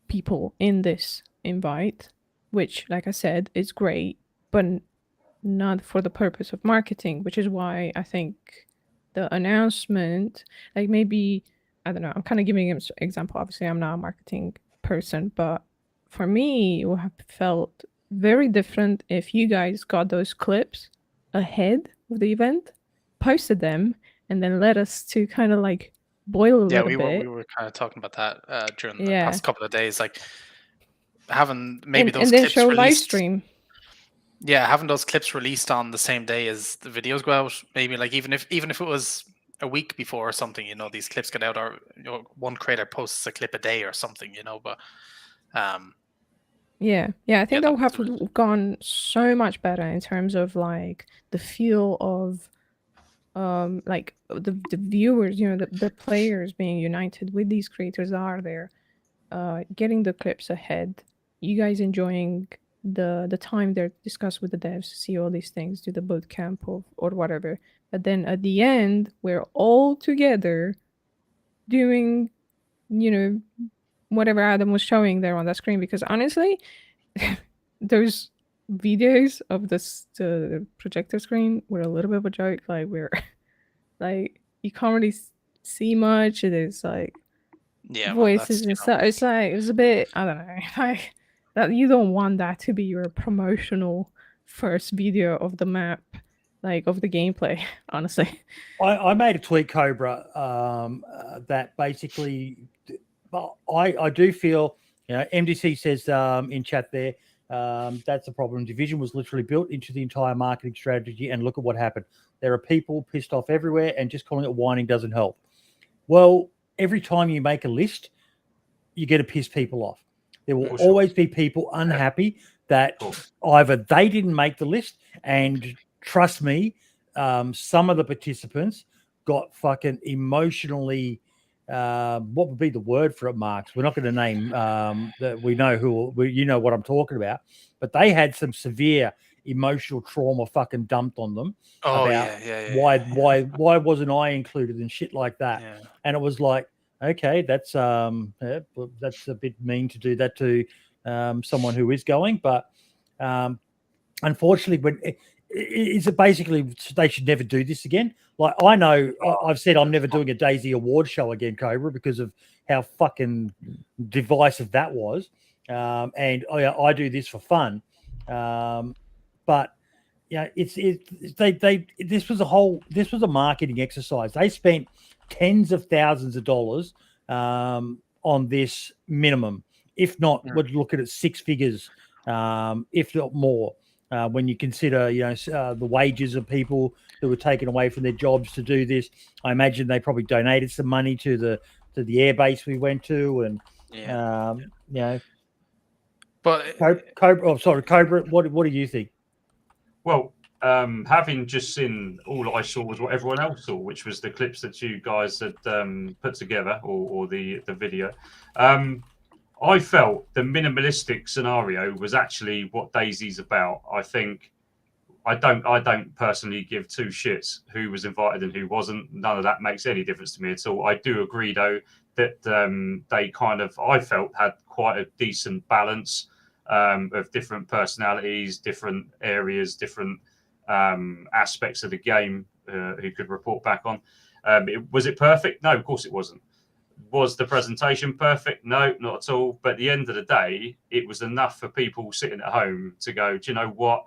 people in this invite, which, like I said, is great, but not for the purpose of marketing, which is why I think the announcement, like maybe, I don't know, I'm kind of giving an example. Obviously, I'm not a marketing person, but for me, it would have felt very different if you guys got those clips ahead of the event, posted them, and then let us to kind of like boil a Yeah, little bit. we were kind of talking about that during the Yeah. past couple of days, like having maybe those and then clips show live released. stream. Yeah, having those clips released on the same day as the videos go out, maybe like even if it was a week before or something, you know, these clips get out, or you know, one creator posts a clip a day or something, you know. But Yeah, I think that would have that's gone so much better in terms of like the feel of like the viewers, you know, the players being united with these creators that are there, getting the clips ahead, you guys enjoying the time they're discussed with the devs, see all these things, do the boot camp or whatever, but then at the end we're all together doing, you know, whatever Adam was showing there on that screen. Because honestly, those videos of the projector screen were a little bit of a joke. Like we're like, you can't really see much. There's like voices and stuff. It's like, it's a bit, I don't know, like that. You don't want that to be your promotional first video of the map, like of the gameplay. Honestly, I made a tweet, Cobra, that basically, I do feel, you know, MDC says in chat there, that's the problem. Division was literally built into the entire marketing strategy, and look at what happened. There are people pissed off everywhere, and just calling it whining doesn't help. Well, every time you make a list, you get to piss people off. There will always be people unhappy that either they didn't make the list, and trust me, some of the participants got fucking emotionally, what would be the word for it, Marks? We're not going to name that. We know you know what I'm talking about, but they had some severe emotional trauma fucking dumped on them about why wasn't I included and shit like that. Yeah. And it was like, okay, that's a bit mean to do that to someone who is going, but unfortunately, when is it basically they should never do this again? Like, I know I've said I'm never doing a DayZ award show again, Cobra, because of how fucking divisive that was. And I do this for fun, but yeah, this was a marketing exercise. They spent tens of thousands of dollars on this minimum, if not, would look at it six figures, if not more. When you consider, you know, the wages of people who were taken away from their jobs to do this, I imagine they probably donated some money to the air base we went to, and you know. But Cobra, what do you think? Well, having just seen, all I saw was what everyone else saw, which was the clips that you guys had put together, or the video. I felt the minimalistic scenario was actually what DayZ's about. I think I don't personally give two shits who was invited and who wasn't. None of that makes any difference to me at all. I do agree though that they kind of, I felt, had quite a decent balance of different personalities, different areas, different aspects of the game who could report back on. Was it perfect? No, of course it wasn't. Was the presentation perfect? No, not at all. But at the end of the day, it was enough for people sitting at home to go, do you know what?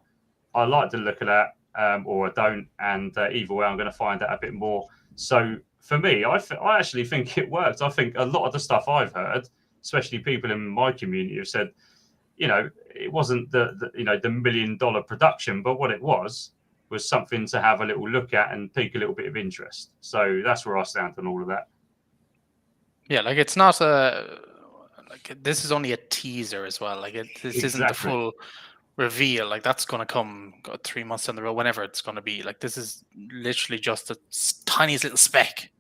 I like to look at that, or I don't. And either way, I'm going to find out a bit more. So for me, I actually think it worked. I think a lot of the stuff I've heard, especially people in my community, have said, you know, it wasn't the $1 million production, but what it was something to have a little look at and pique a little bit of interest. So that's where I stand on all of that. Yeah, like it's not this is only a teaser as well. Like this isn't the full reveal. Like that's going to come 3 months down the road, whenever it's going to be. Like this is literally just a tiniest little speck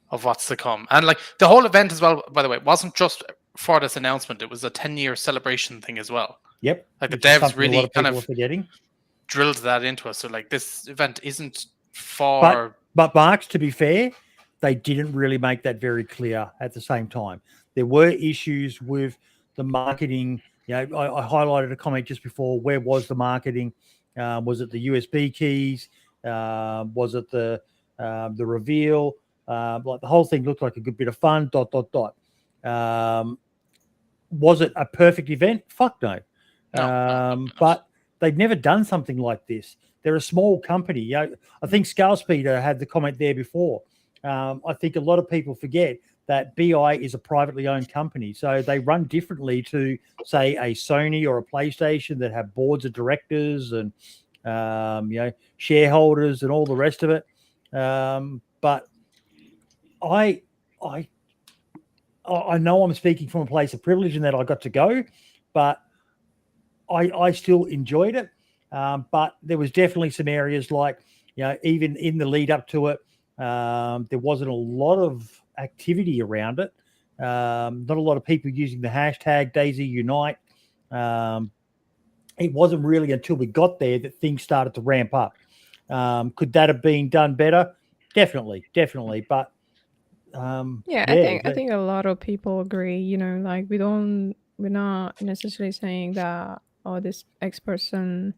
of what's to come. And like the whole event as well, by the way, wasn't just for this announcement. It was a 10-year celebration thing as well. Yep. Like the devs really kind of forgetting. Drilled that into us. So like this event isn't for. But Marks, to be fair, they didn't really make that very clear at the same time. There were issues with the marketing. You know, I highlighted a comment just before, where was the marketing? Was it the USB keys? Was it the reveal? Like the whole thing looked like a good bit of fun. ... Was it a perfect event? Fuck no. No. But they've never done something like this. They're a small company. You know, I think Scalespeeder had the comment there before. I think a lot of people forget that BI is a privately owned company. So they run differently to, say, a Sony or a PlayStation that have boards of directors and, shareholders and all the rest of it. But I know I'm speaking from a place of privilege in that I got to go, but I still enjoyed it. But there was definitely some areas like, even in the lead up to it, there wasn't a lot of activity around it. Not a lot of people using the hashtag DayZ Unite. It wasn't really until we got there that things started to ramp up. Could that have been done better? Definitely. But I think a lot of people agree. Like we're not necessarily saying that this X person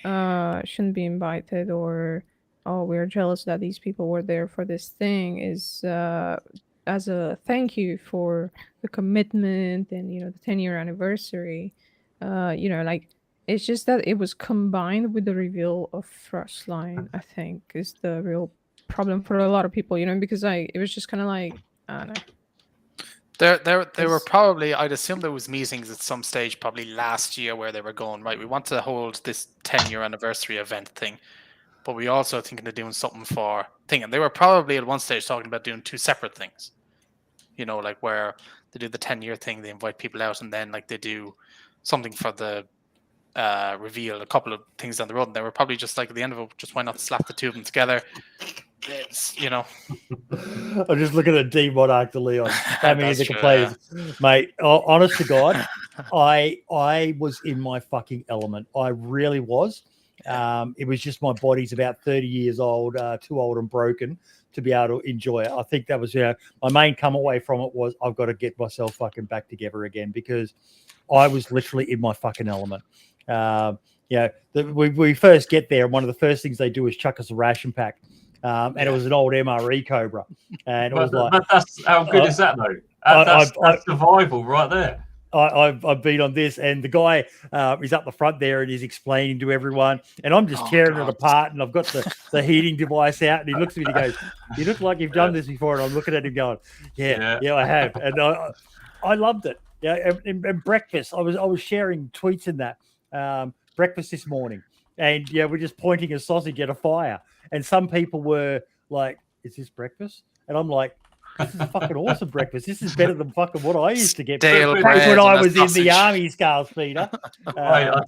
shouldn't be invited, or we're jealous that these people were there for this thing. Is as a thank you for the commitment and the 10-year anniversary. Like it's just that it was combined with the reveal of Frostline, I think, is the real problem for a lot of people, because it was just kind of like, I don't know. There were probably, I'd assume there was meetings at some stage probably last year where they were going, right, we want to hold this 10-year anniversary event thing, but we also thinking of doing something for thing. And they were probably at one stage talking about doing two separate things, like where they do the 10-year thing, they invite people out, and then like they do something for the reveal, a couple of things down the road. And they were probably just like at the end of it, just why not slap the two of them together? It's, I'm just looking at D Monarch to Leon. How many of the complaints, mate? Honest to God, I was in my fucking element. I really was. It was just my body's about 30 years old, too old and broken to be able to enjoy it. I think that was my main come away from it was I've got to get myself fucking back together again, because I was literally in my fucking element. We first get there, and one of the first things they do is chuck us a ration pack. And it was an old MRE Cobra, and it was like, but that's how good is that though? That's survival right there. I've been on this, and the guy is up the front there, and he's explaining to everyone, and I'm just tearing it apart, and I've got the heating device out, and he looks at me and he goes, "You look like you've done this before," and I'm looking at him going, "Yeah, I have," and I loved it. Yeah, and breakfast. I was sharing tweets in that breakfast this morning, and we're just pointing a sausage at a fire. And some people were like, "Is this breakfast?" And I'm like, "This is fucking awesome breakfast. This is better than fucking what I used to get back when I was in the army, Scalespeeder." I'll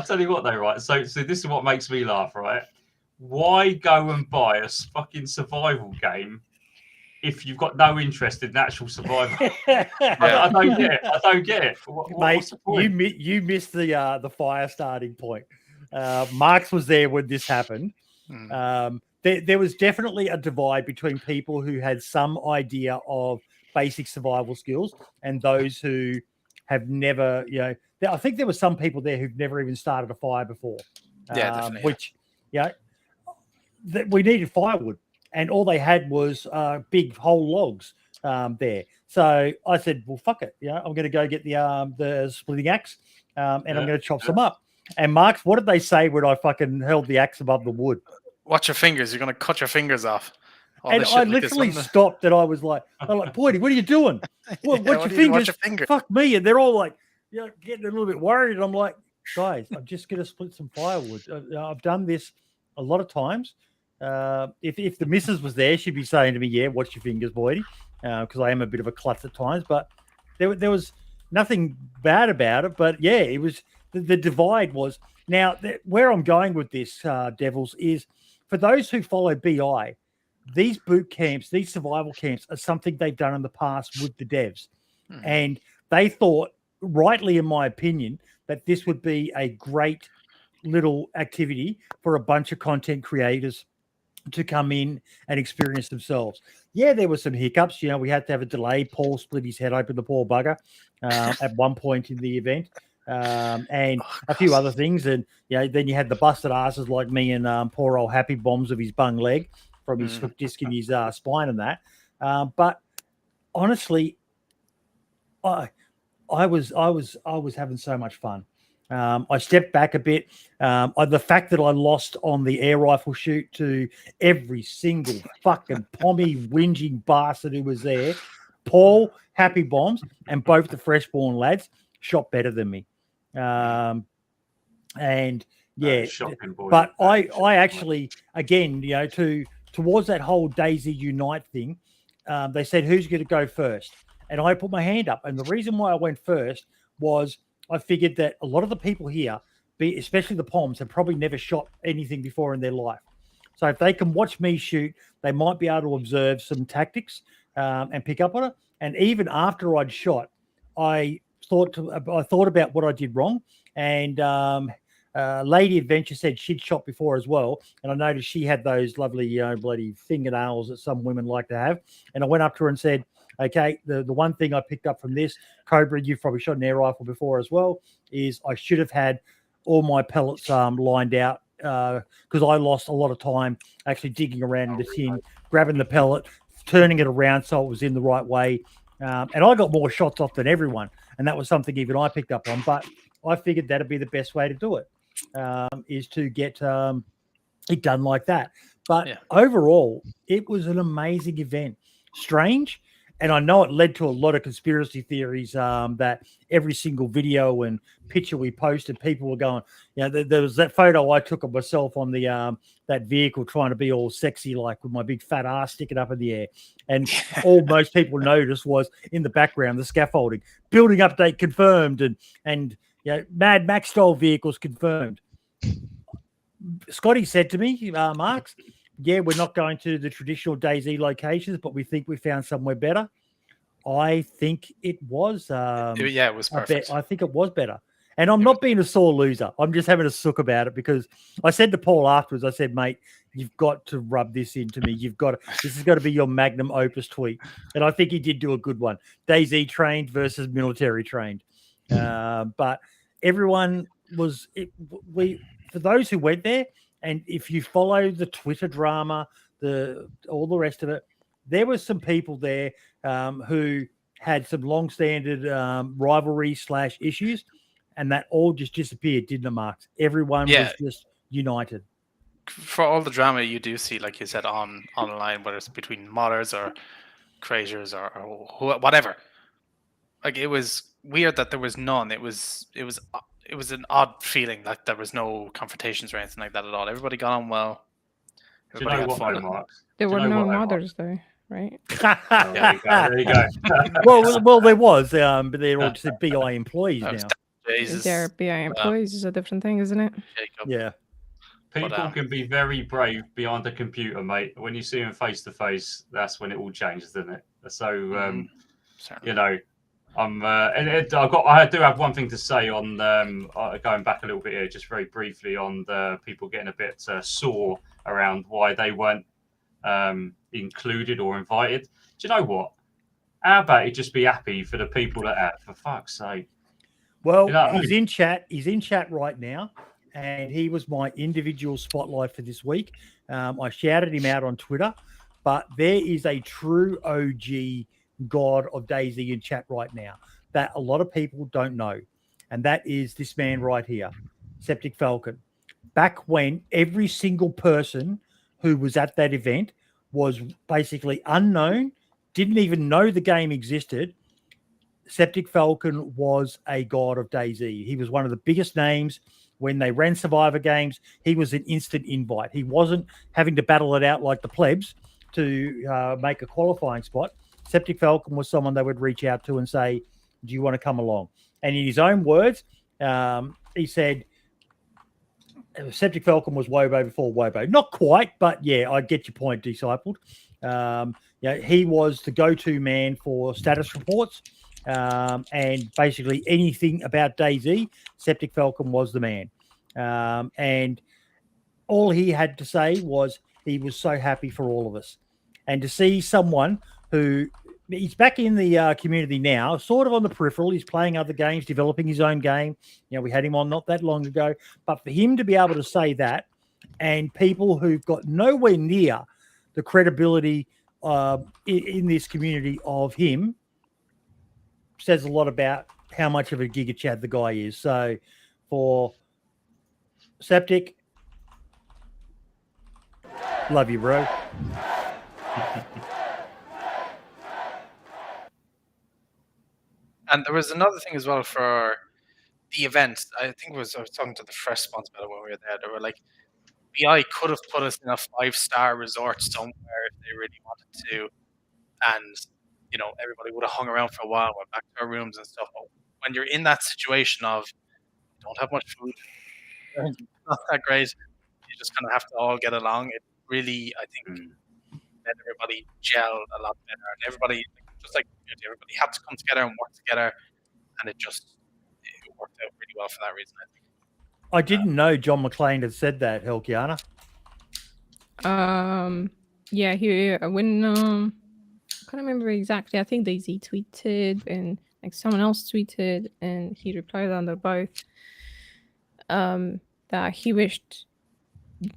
tell you what though, right? So this is what makes me laugh, right? Why go and buy a fucking survival game if you've got no interest in actual survival? I don't get it. I don't get it. Mate, you missed the fire starting point. Marx was there when this happened. There was definitely a divide between people who had some idea of basic survival skills and those who have never, I think there were some people there who've never even started a fire before. Definitely. Which, we needed firewood, and all they had was big whole logs there. So I said, well, fuck it. I'm going to go get the splitting axe, and I'm going to chop some up. And Marx, what did they say when I fucking held the axe above the wood? Watch your fingers. You're going to cut your fingers off. And I literally stopped, and I was like, Boydie, what are you doing? Well, watch your fingers. Fuck me. And they're all like, getting a little bit worried. And I'm like, guys, I'm just going to split some firewood. I've done this a lot of times. If the missus was there, she'd be saying to me, yeah, watch your fingers, Boydie, because I am a bit of a klutz at times. But there was nothing bad about it. But, yeah, it was the divide was. Now, where I'm going with this, Devils, is for those who follow BI, these boot camps, these survival camps are something they've done in the past with the devs. And they thought, rightly in my opinion, that this would be a great little activity for a bunch of content creators to come in and experience themselves. Yeah, there were some hiccups. We had to have a delay. Paul split his head open, the poor bugger, at one point in the event. and a few other things. And then you had the busted asses like me and poor old Happy Bombs of his bung leg from his hook disc in his spine and that. But honestly, I was having so much fun. I stepped back a bit. The fact that I lost on the air rifle shoot to every single fucking pommy whinging bastard who was there, Paul, Happy Bombs, and both the freshborn lads shot better than me. And yeah, shocking, boy. but I actually, again, towards that whole DayZ Unite thing, they said, who's going to go first? And I put my hand up. And the reason why I went first was I figured that a lot of the people here, especially the Poms, have probably never shot anything before in their life. So if they can watch me shoot, they might be able to observe some tactics and pick up on it. And even after I'd shot, I thought about what I did wrong. And Lady Adventure said she'd shot before as well. And I noticed she had those lovely, bloody fingernails that some women like to have. And I went up to her and said, okay, the one thing I picked up from this, Cobra, you've probably shot an air rifle before as well, is I should have had all my pellets lined out because I lost a lot of time actually digging around in the tin, grabbing the pellet, turning it around so it was in the right way. And I got more shots off than everyone. And that was something even I picked up on. But I figured that'd be the best way to do it, is to get it done like that. But overall, it was an amazing event. Strange. And I know it led to a lot of conspiracy theories that every single video and picture we posted, people were going, there was that photo I took of myself on the that vehicle trying to be all sexy, like with my big fat ass sticking up in the air. And all most people noticed was in the background, the scaffolding, building update confirmed, and Mad Max style vehicles confirmed. Scotty said to me, Marks, we're not going to the traditional DayZ locations, but we think we found somewhere better. I think it was. It was perfect. I think it was better. And I'm not being a sore loser. I'm just having a sook about it because I said to Paul afterwards, I said, mate, you've got to rub this into me. This has got to be your magnum opus tweet. And I think he did do a good one. DayZ trained versus military trained. But everyone was, for those who went there, and if you follow the Twitter drama, all the rest of it, there were some people there who had some long-standing rivalry / issues, and that all just disappeared, didn't it, Marks? Everyone was just united. For all the drama you do see, like you said, online, whether it's between modders or creators or whatever, like it was weird that there was none. It was an odd feeling like there was no confrontations or anything like that at all. Everybody got on well. Everybody had fun. There were no modders though, right? There you go. well, there was, but they're all just BI employees now. Is there BI employees is a different thing, isn't it? Yeah. People can be very brave behind a computer, mate. When you see them face to face, that's when it all changes, doesn't it? So, I do have one thing to say on going back a little bit here, just very briefly on the people getting a bit sore around why they weren't included or invited. Do you know what? How about you just be happy for the people that have, for fuck's sake? Well, he's in chat. He's in chat right now, and he was my individual spotlight for this week. I shouted him out on Twitter, but there is a true OG god of DayZ in chat right now that a lot of people don't know, and that is this man right here, Septic Falcon. Back when every single person who was at that event was basically unknown, didn't even know the game existed, Septic Falcon was a god of DayZ. He was one of the biggest names. When they ran Survivor games, he was an instant invite. He wasn't having to battle it out like the plebs to make a qualifying spot. Septic Falcon was someone they would reach out to and say, do you want to come along? And in his own words, he said, Septic Falcon was Wobo before Wobo. Not quite, but yeah, I get your point, Discipled. He was the go-to man for status reports. And basically anything about DayZ, Septic Falcon was the man. And all he had to say was he was so happy for all of us. And to see someone who he's back in the community now, sort of on the peripheral. He's playing other games, developing his own game. You know, we had him on not that long ago. But for him to be able to say that, and people who've got nowhere near the credibility in this community of him, says a lot about how much of a giga chad the guy is. So for Septic, love you, bro. And there was another thing as well for the event. I think I was talking to the Fresh sponsor about it when we were there. They were like, BI could have put us in a 5-star resort somewhere if they really wanted to, and you know, everybody would have hung around for a while, went back to our rooms and stuff. But when you're in that situation of you don't have much food, it's not that great, you just kind of have to all get along. It really, I think, made everybody gel a lot better, and everybody, just like everybody had to come together and work together, and it worked out really well for that reason, I think. I didn't know John McClane had said that, Helkiana. Yeah, he when I can't remember exactly. I think DayZ tweeted and like someone else tweeted, and he replied under both. That he wished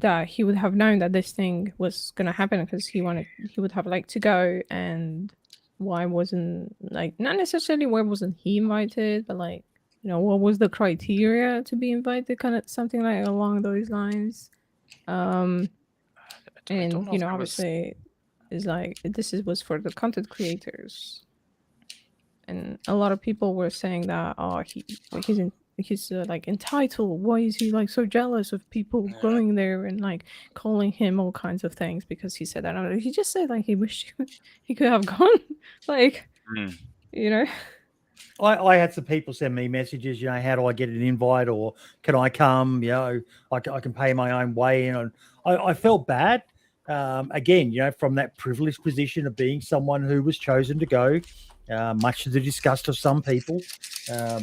that he would have known that this thing was gonna happen because he would have liked to go, and why wasn't, like, not necessarily why wasn't he invited, but like, you know, what was the criteria to be invited, kind of something like along those lines. And you know, obviously is like was for the content creators, and a lot of people were saying that he's like entitled. Why is he like so jealous of people going there and like calling him all kinds of things because he said that? I don't know. He just said like he wished he could have gone. Like, you know. I had some people send me messages, you know, how do I get an invite, or can I come? You know, I can pay my own way in. And I felt bad. Again, you know, from that privileged position of being someone who was chosen to go, much to the disgust of some people,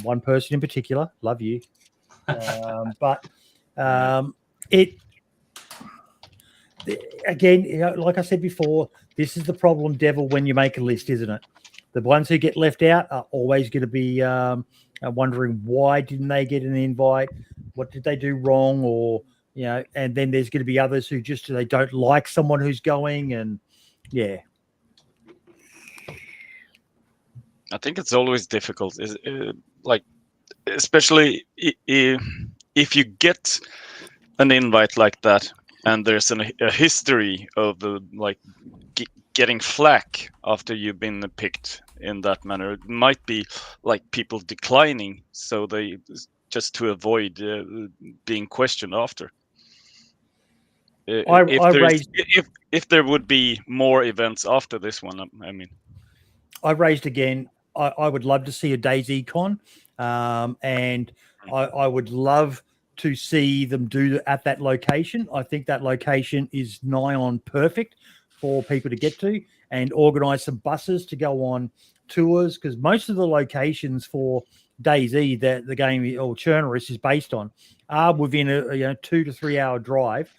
one person in particular, love you. But again, you know, like I said before, this is the problem, Devil, when you make a list, isn't it? The ones who get left out are always going to be wondering why didn't they get an invite? What did they do wrong? Or, you know, and then there's going to be others who just, they don't like someone who's going, and yeah. I think it's always difficult, like, especially if you get an invite like that, and there's a history of like getting flack after you've been picked in that manner. It might be like people declining, so they just to avoid being questioned after. If there would be more events after this one, I mean, I raised again. I would love to see a DayZ Con, and I would love to see them do at that location. I think that location is nigh on perfect for people to get to, and organise some buses to go on tours, because most of the locations for DayZ that the game or Churnerus is based on are within a 2 to 3 hour drive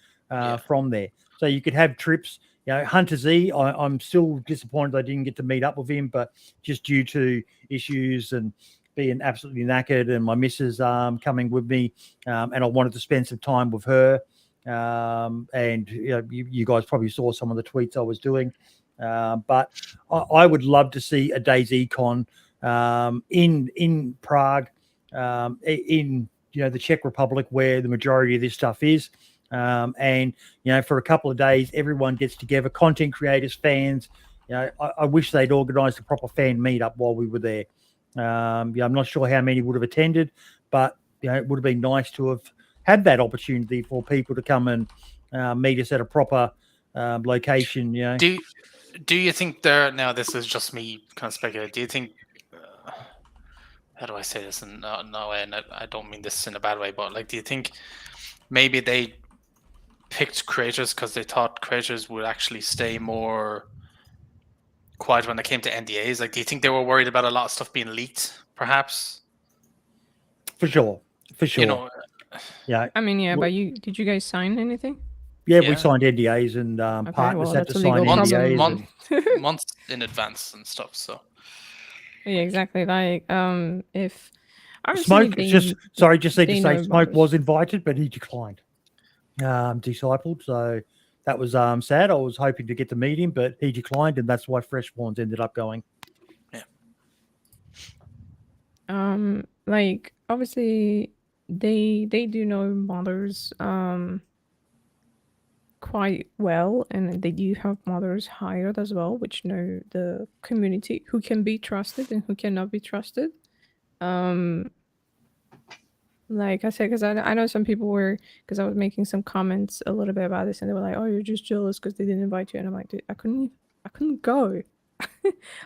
from there. So you could have trips. You know, Hunter Z, I'm still disappointed I didn't get to meet up with him, but just due to issues and being absolutely knackered, and my missus coming with me, and I wanted to spend some time with her. And you know, you guys probably saw some of the tweets I was doing, but I would love to see a DayZ Con in Prague, in the Czech Republic, where the majority of this stuff is. And for a couple of days, everyone gets together, content creators, fans. I wish they'd organised a proper fan meetup while we were there. I'm not sure how many would have attended, but it would have been nice to have had that opportunity for people to come and meet us at a proper location. Do you think now this is just me kind of speculating, do you think how do I say this in no way, and I don't mean this in a bad way, but like, do you think maybe they picked creators because they thought creators would actually stay more quiet when it came to NDAs? Like, do you think they were worried about a lot of stuff being leaked, perhaps? For sure. Yeah. I mean, but did you guys sign anything? Yeah, we Yeah. signed NDAs and partners well, had that's to a sign legal NDAs. problem. and- months in advance and stuff. So Yeah, exactly. Like, if obviously Smoke, they just sorry, just need to they say know Smoke about was us. invited, but he declined. Discipled, so that was sad. I was hoping to get to meet him, but he declined, and that's why Fresh Spawns ended up going. Like obviously they do know modders quite well, and they do have modders hired as well, which know the community, who can be trusted and who cannot be trusted. Like I said, because I know some people were, because I was making some comments a little bit about this, and they were like, "Oh, you're just jealous because they didn't invite you," and I'm like, "Dude, I couldn't go.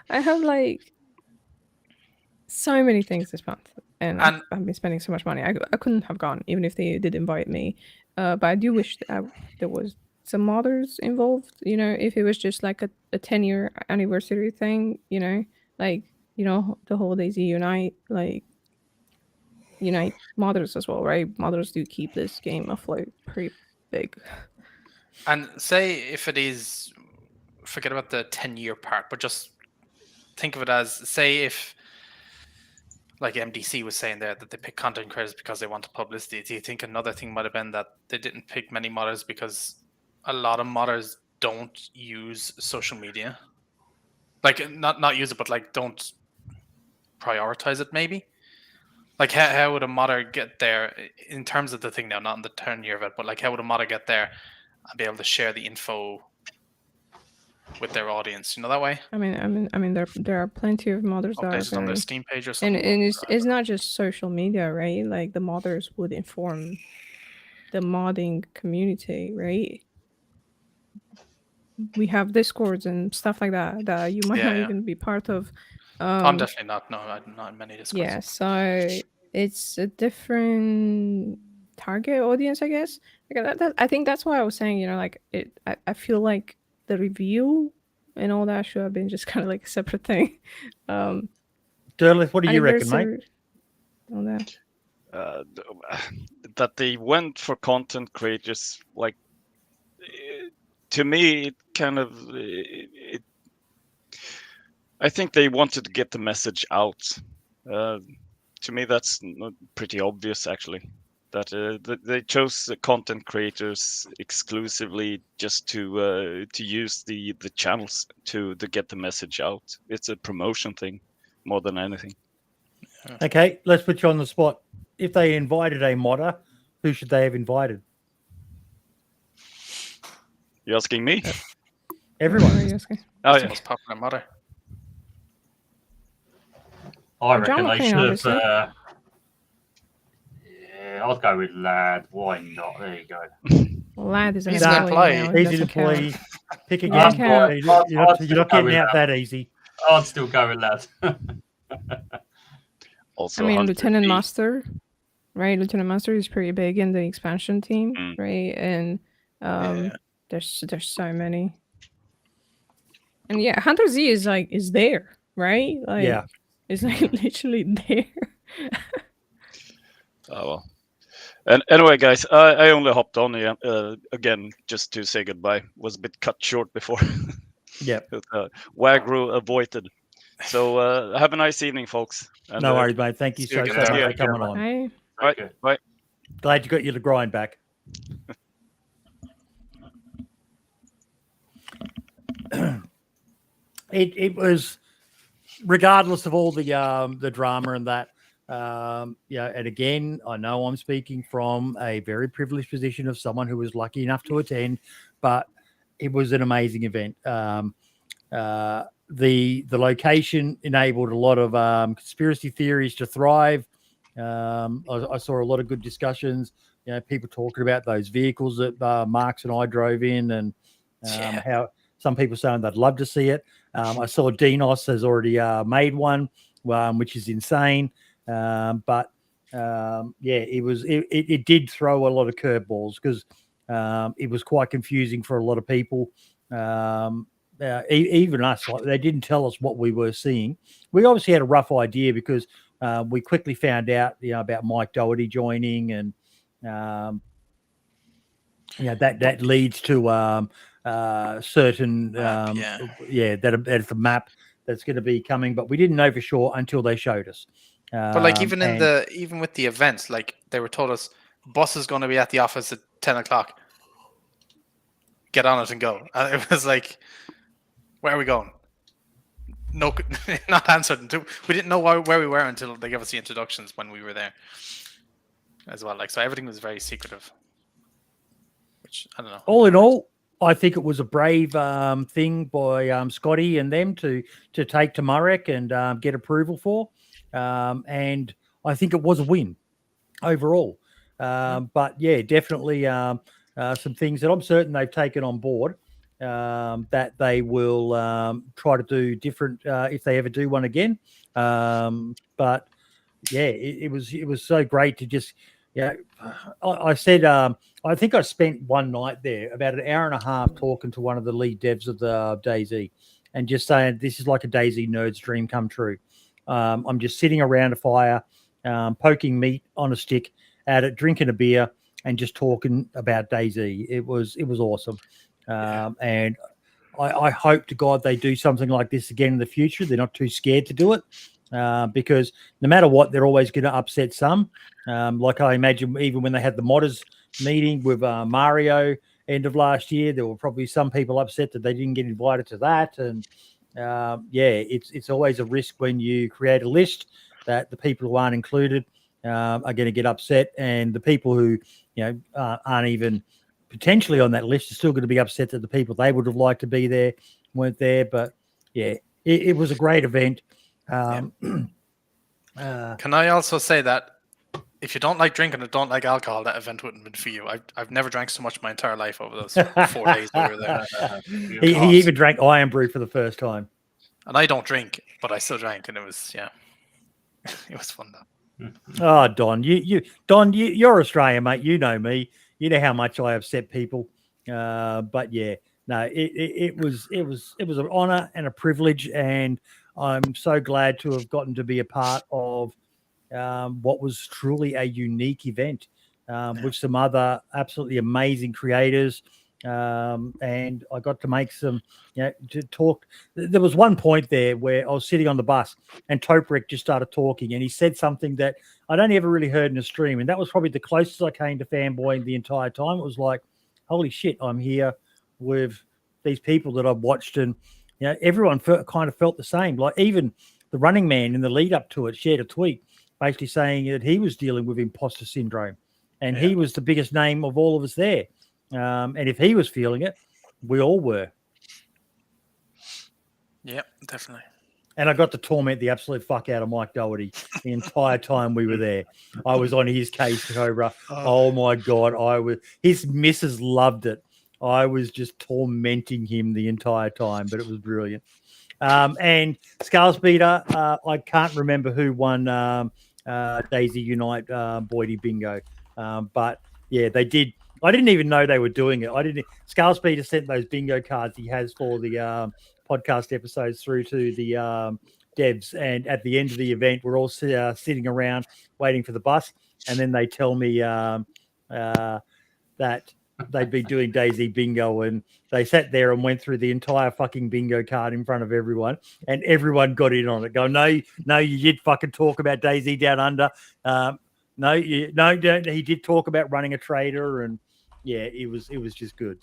I have like so many things this month, and I've been spending so much money. I couldn't have gone even if they did invite me. But I do wish that there was some modders involved. You know, if it was just like a 10-year anniversary thing, you know, like, you know, the whole DayZ Unite, like, Unite modders as well, right? Modders do keep this game afloat pretty big. and say if it is, forget about the 10-year part, but just think of it as, say if, like MDC was saying there, that they pick content creators because they want publicity. Do you think another thing might have been that they didn't pick many modders because a lot of modders don't use social media? Like not use it, but like don't prioritize it maybe? Like how would a modder get there in terms of the thing now, not in the 10-year of it, but like how would a modder get there and be able to share the info with their audience, you know, that way? I mean, there are plenty of modders that are Updates on their very, Steam page or something. and it's not just social media, right? Like the modders would inform the modding community, right? We have discords and stuff like that that you might not even be part of. I'm definitely not. No, I'm not in many discords. Yeah, so it's a different target audience, I guess. Like I think that's why I was saying, you know, like I feel like the review and all that should have been just kind of like a separate thing. Derleth, what do you reckon, mate? All that. That they went for content creators, like, to me, it kind of, I think they wanted to get the message out. To me, that's pretty obvious, actually. That they chose the content creators exclusively just to use the channels to get the message out. It's a promotion thing more than anything. Okay, let's put you on the spot. If they invited a modder, who should they have invited? You asking me? Everyone. What are you asking? Oh, The yeah. most popular modder. I reckon John they McClane, should have. obviously. Yeah, I'd go with Lad. Why not? There you go. Lad is an He's an employee employee. now. Easy to Doesn't count. play. Pick Yeah, again. count. You're not getting out that easy. I'd still go with Lad. Also, I mean, Hunter Lieutenant D. Master, right? Lieutenant Master is pretty big in the expansion team, Mm. right? And there's so many. And yeah, Hunter Z is there, right? Like, Yeah. it's like literally there. Oh, well. And anyway, guys, I only hopped on again just to say goodbye. Was a bit cut short before. Yep. Wagru avoided. So have a nice evening, folks. And, No worries, mate. Thank you see you so again. much Yeah, for coming on. Hi. Right, Okay. bye. Glad you got your grind back. It was, regardless of all the drama and that, yeah. And again, I know I'm speaking from a very privileged position of someone who was lucky enough to attend, but it was an amazing event. The location enabled a lot of conspiracy theories to thrive. I saw a lot of good discussions. You know, people talking about those vehicles that Marks and I drove in, and how some people saying they'd love to see it. I saw Dinos has already made one, which is insane. But yeah, it did throw a lot of curveballs because it was quite confusing for a lot of people. Even us, like, they didn't tell us what we were seeing. We obviously had a rough idea because we quickly found out, you know, about Mike Doherty joining, and that leads to certain that's a map that's going to be coming, but we didn't know for sure until they showed us. But like even with the events, like they were told us bus is going to be at the office at 10 o'clock. Get on it and go. And it was like, where are we going? No, not answered. We didn't know where we were until they gave us the introductions when we were there as well. Like, so everything was very secretive. Which, I don't know. All in all, I think it was a brave thing by Scotty and them to take to Murek and get approval for. And I think it was a win overall. But yeah, definitely some things that I'm certain they've taken on board that they will try to do different if they ever do one again. But yeah, it was so great to just, I said, I think I spent one night there, about an hour and a half, talking to one of the lead devs of the DayZ and just saying, this is like a DayZ nerd's dream come true. I'm just sitting around a fire, poking meat on a stick at it, drinking a beer, and just talking about DayZ. It was awesome. And I hope to God they do something like this again in the future. They're not too scared to do it because no matter what, they're always going to upset some. Like I imagine even when they had the modders meeting with Mario end of last year, there were probably some people upset that they didn't get invited to that. And it's always a risk when you create a list that the people who aren't included are going to get upset, and the people who aren't even potentially on that list are still going to be upset that the people they would have liked to be there weren't there. But yeah, it was a great event. Can I also say that if you don't like drinking or don't like alcohol, that event wouldn't have been for you. I've never drank so much in my entire life over those 4 days that we were there. He even drank Iron Brew for the first time. And I don't drink, but I still drank, and it was it was fun though. Oh, Don, you're Australian, mate. You know me. You know how much I upset people. But yeah, no, it was an honor and a privilege, and I'm so glad to have gotten to be a part of what was truly a unique event with some other absolutely amazing creators. And I got to make some, to talk. There was one point there where I was sitting on the bus and Toprek just started talking, and he said something that I'd only ever really heard in a stream. And that was probably the closest I came to fanboying the entire time. It was like, holy shit, I'm here with these people that I've watched. And, everyone kind of felt the same. Like even the Running Man in the lead up to it shared a tweet basically saying that he was dealing with imposter syndrome, and he was the biggest name of all of us there. And if he was feeling it, we all were. Yeah, definitely. And I got to torment the absolute fuck out of Mike Doherty the entire time we were there. I was on his case, Cobra. Oh my God. His missus loved it. I was just tormenting him the entire time, but it was brilliant. And Skullspeeder, I can't remember who won DayZ Unite Boydie Bingo. But yeah, they did. I didn't even know they were doing it. Skullspeeder sent those bingo cards he has for the podcast episodes through to the devs. And at the end of the event, we're all sitting around waiting for the bus. And then they tell me that they'd be doing DayZ bingo, and they sat there and went through the entire fucking bingo card in front of everyone, and everyone got in on it. Go, no, you did fucking talk about DayZ Down Under. No, he did talk about running a trader, and yeah, it was just good.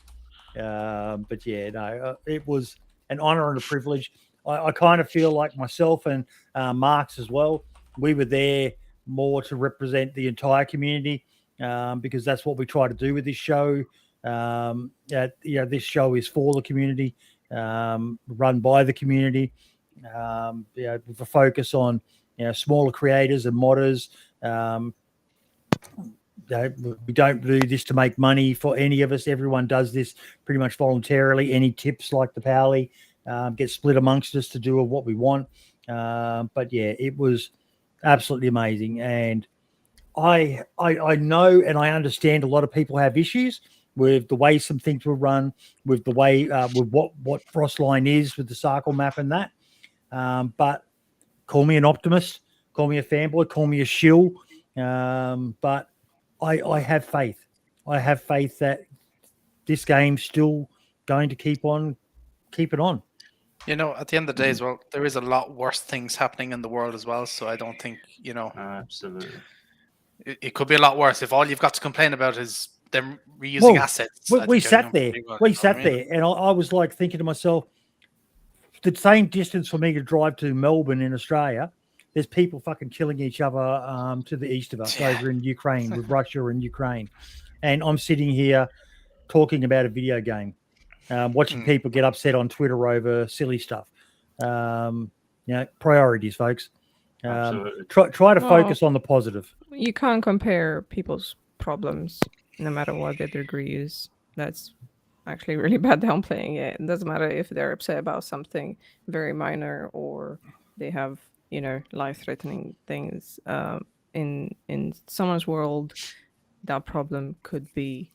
But yeah, no, it was an honor and a privilege. I kind of feel like myself and Marks as well, we were there more to represent the entire community, because that's what we try to do with this show. This show is for the community, run by the community, with a focus on smaller creators and modders. We don't do this to make money for any of us. Everyone does this pretty much voluntarily. Any tips like the Powley get split amongst us to do what we want. But yeah, it was absolutely amazing. And I know and I understand a lot of people have issues with the way some things were run, with the way with what Frostline is with the circle map and that. But call me an optimist, call me a fanboy, call me a shill. But I have faith. I have faith that this game's still going to keep on keeping on. You know, at the end of the day as well, there is a lot worse things happening in the world as well. So I don't think, Absolutely. it could be a lot worse if all you've got to complain about is them reusing assets. We sat there. And I was like thinking to myself, the same distance for me to drive to Melbourne in Australia, there's people fucking killing each other to the east of us over in Ukraine with Russia and Ukraine. And I'm sitting here talking about a video game, watching people get upset on Twitter over silly stuff. Priorities, folks. Try to focus on the positive. You can't compare people's problems, no matter what their degree is. That's actually really bad downplaying it. It doesn't matter if they're upset about something very minor or they have, life-threatening things. In someone's world, that problem could be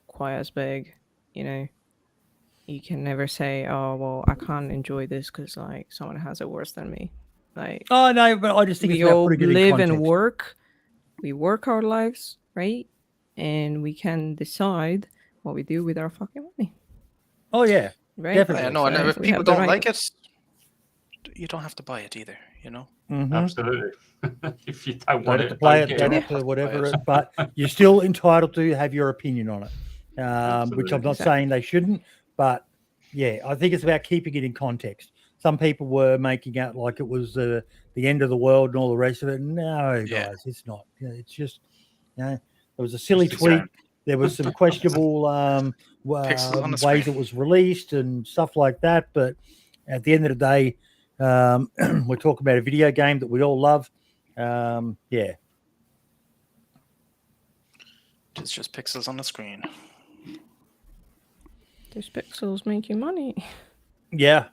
quite as big. You can never say, "Oh, well, I can't enjoy this because someone has it worse than me." Oh no, but I just think we it's all pretty good live in and context. work. We work our lives, right? And we can decide what we do with our fucking money. Oh yeah, right? definitely. I know, and if we people have the don't right- like it, you don't have to buy it either. Mhm. Absolutely. If you don't Don't want have to it, play don't it, get don't it. have to whatever it, but you're still entitled to have your opinion on it, which I'm not Absolutely. saying they shouldn't, but yeah, I think it's about keeping it in context. Some people were making out like it was the end of the world and all the rest of it. No, Yeah. guys, it's not. It's just, there was a silly Just a tweet. game. There was some questionable Pixels on the ways screen. it was released and stuff like that. But at the end of the day, we're talking about a video game that we all love. Yeah. It's just pixels on the screen. Those pixels make you money. Yeah.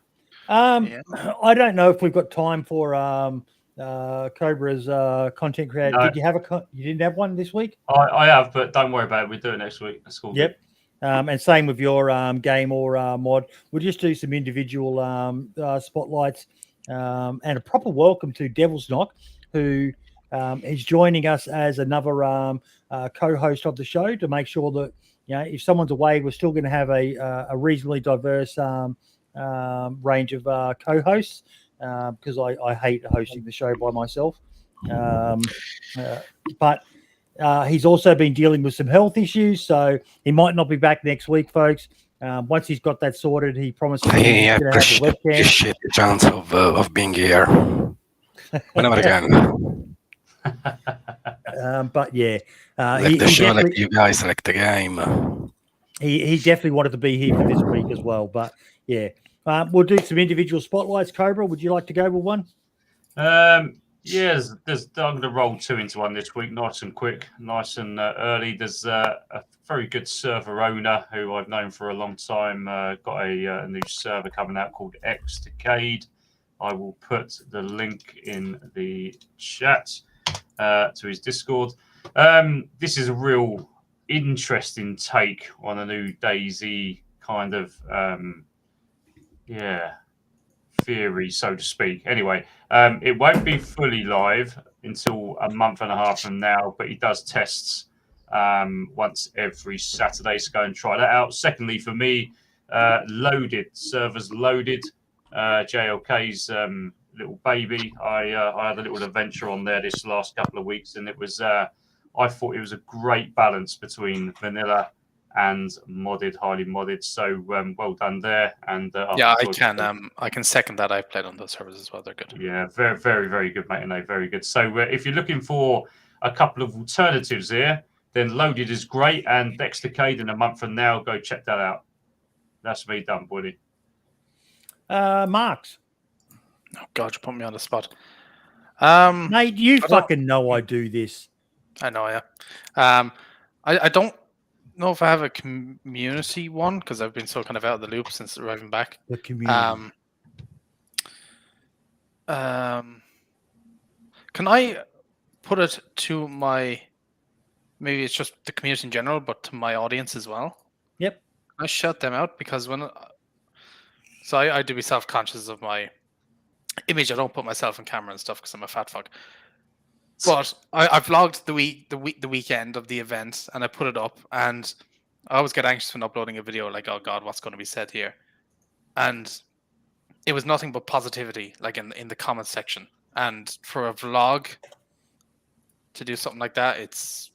Yeah. I don't know if we've got time for Cobra's content creator. No. Did you have you didn't have one this week? I have, but don't worry about it. We'll do it next week. That's cool. Yep. And same with your game or mod. We'll just do some individual spotlights and a proper welcome to Devil's Knock, who is joining us as another co-host of the show to make sure that if someone's away, we're still going to have a reasonably diverse range of co-hosts because I hate hosting the show by myself. But he's also been dealing with some health issues, so he might not be back next week, folks. Once he's got that sorted, he promises he's I going to have the webcam. appreciate the chance of being here. Whenever again. But yeah, Like the show, like you guys, like the game. he definitely wanted to be here for this week as well. But yeah, we'll do some individual spotlights. Cobra, would you like to go with one? Yes, I'm going to roll two into one this week, nice and quick, nice and early. There's a very good server owner who I've known for a long time, got a new server coming out called X Decade. I will put the link in the chat to his Discord. This is a real interesting take on a new DayZ kind of, theory, so to speak. Anyway, it won't be fully live until a month and a half from now, but he does tests once every Saturday, so go and try that out. Secondly, for me, servers loaded, JLK's little baby. I had a little adventure on there this last couple of weeks, and it was I thought it was a great balance between vanilla and modded, highly modded. So well done there. And Yeah, I can second that. I've played on those servers as well. They're good. Yeah, very, very, very good, mate. And they very good. So if you're looking for a couple of alternatives here, then Loaded is great. And Next Decade in a month from now, go check that out. That's me done, buddy. Marks. Oh God, you put me on the spot. Mate, you fucking know I do this. I know, yeah. I don't know if I have a community one because I've been so kind of out of the loop since arriving back. The community. Can I put it to my, maybe it's just the community in general, but to my audience as well? Yep. Can I shout them out? Because so I do be self-conscious of my image. I don't put myself in camera and stuff because I'm a fat fuck. But I vlogged the weekend of the event and I put it up, and I always get anxious when uploading a video, like, oh god, what's going to be said here? And it was nothing but positivity, like in the comments section. And for a vlog to do something like that, it's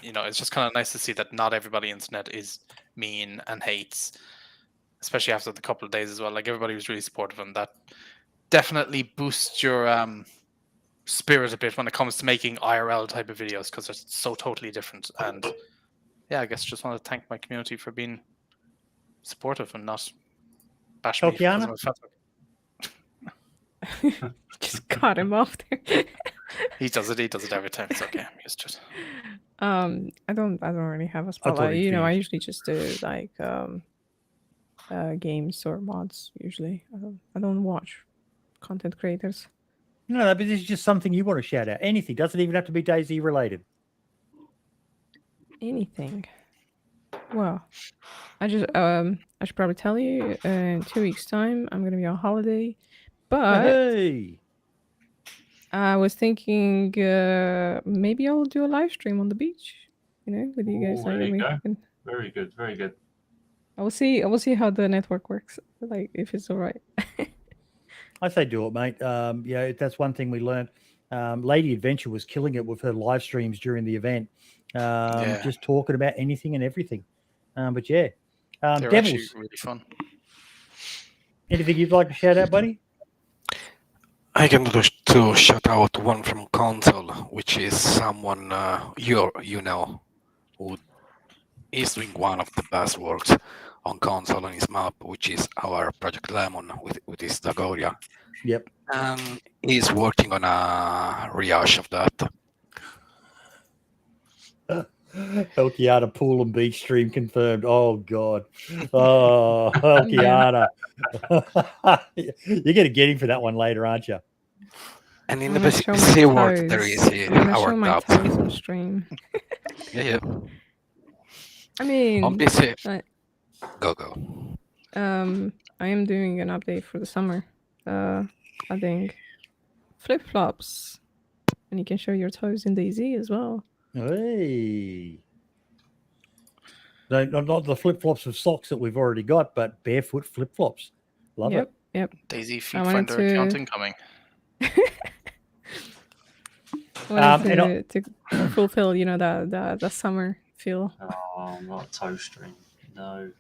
it's just kind of nice to see that not everybody on the internet is mean and hates, especially after the couple of days as well. Like, everybody was really supportive, and that definitely boosts your spirit a bit when it comes to making IRL type of videos, because they're so totally different. And yeah, I guess just want to thank my community for being supportive and not bash me. because I'm a fat fuck. Just cut him off there. He does it every time. It's okay. I'm used to it. I don't really have a thought spotlight. he'd I finished. usually just do like games or mods. Usually, I don't watch content creators. No, but this is just something you want to shout out. Anything. Doesn't even have to be DayZ related. Anything. Well, I should probably tell you in 2 weeks' time I'm gonna be on holiday, but Hey. I was thinking maybe I'll do a live stream on the beach. With you guys. Ooh, there you we go. can- Very good. Very good. I will see how the network works. Like, if it's all right. I say do it, mate. That's one thing we learned. Lady Adventure was killing it with her live streams during the event. Just talking about anything and everything. But yeah. They're Devils, actually really fun. anything you'd like to shout out, buddy? I can to shout out one from console, which is someone you know who is doing one of the best works on console on his map, which is our Project Lemon with his Dagoria. Yep. And he's working on a rehash of that. Helkiana Pool and Beach stream confirmed. Oh God. Oh, Helkiana. You're gonna get him for that one later, aren't you? And in I'm the gonna show my C word there toes. is here, I'm gonna our show my dub. toes on stream. Yeah. I mean, On PC. I- Go. I am doing an update for the summer. Adding flip-flops, and you can show your toes in DayZ as well. Hey. No, not the flip flops of socks that we've already got, but barefoot flip flops. Love it. Yep. DayZ I Feet wanted Finder account to- incoming. Wanted to fulfill, the summer feel. Oh, not a toe stream. No.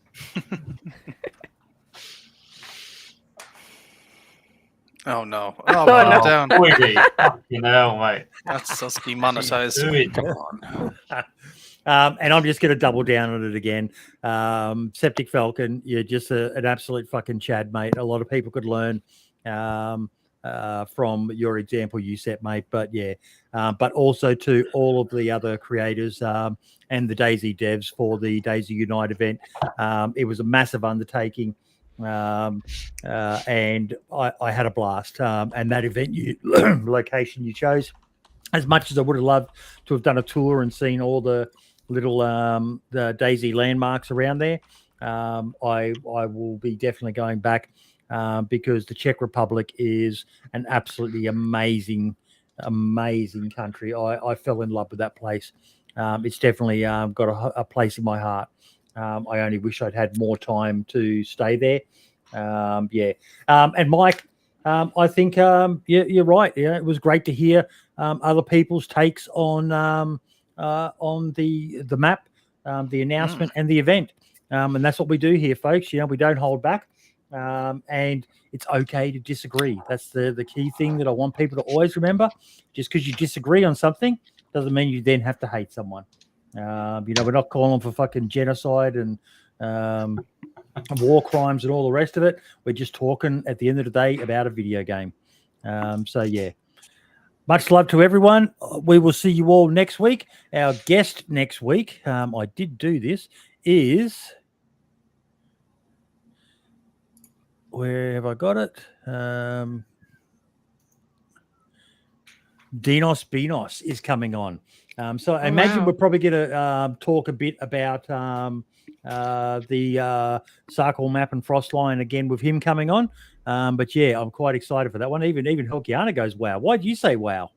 Oh no! Oh, Oh, no. no. Down. Boy, fucking hell, mate. That's us be monetized. Doing? Come on. And I'm just going to double down on it again. Septic Falcon, you're just an absolute fucking Chad, mate. A lot of people could learn from your example you set, mate. But yeah, but also to all of the other creators and the DayZ devs for the DayZ Unite event. It was a massive undertaking. And I had a blast. And that event, location you chose, as much as I would have loved to have done a tour and seen all the little the DayZ landmarks around there, I will be definitely going back because the Czech Republic is an absolutely amazing country. I fell in love with that place. It's definitely got a place in my heart. I only wish I'd had more time to stay there. And Mike, I think you're right. Yeah, it was great to hear other people's takes on the map, the announcement, and the event. And that's what we do here, folks. We don't hold back, and it's okay to disagree. That's the key thing that I want people to always remember. Just because you disagree on something doesn't mean you then have to hate someone. We're not calling for fucking genocide and war crimes and all the rest of it. We're just talking at the end of the day about a video game. So yeah, much love to everyone. We will see you all next week. Our guest next week, I did do this, is, where have I got it? Dinos Binos is coming on. So I imagine we're probably going to talk a bit about the Sarkle map and Frostline again with him coming on. But yeah, I'm quite excited for that one. Even Helkiana goes, wow. Why did you say wow?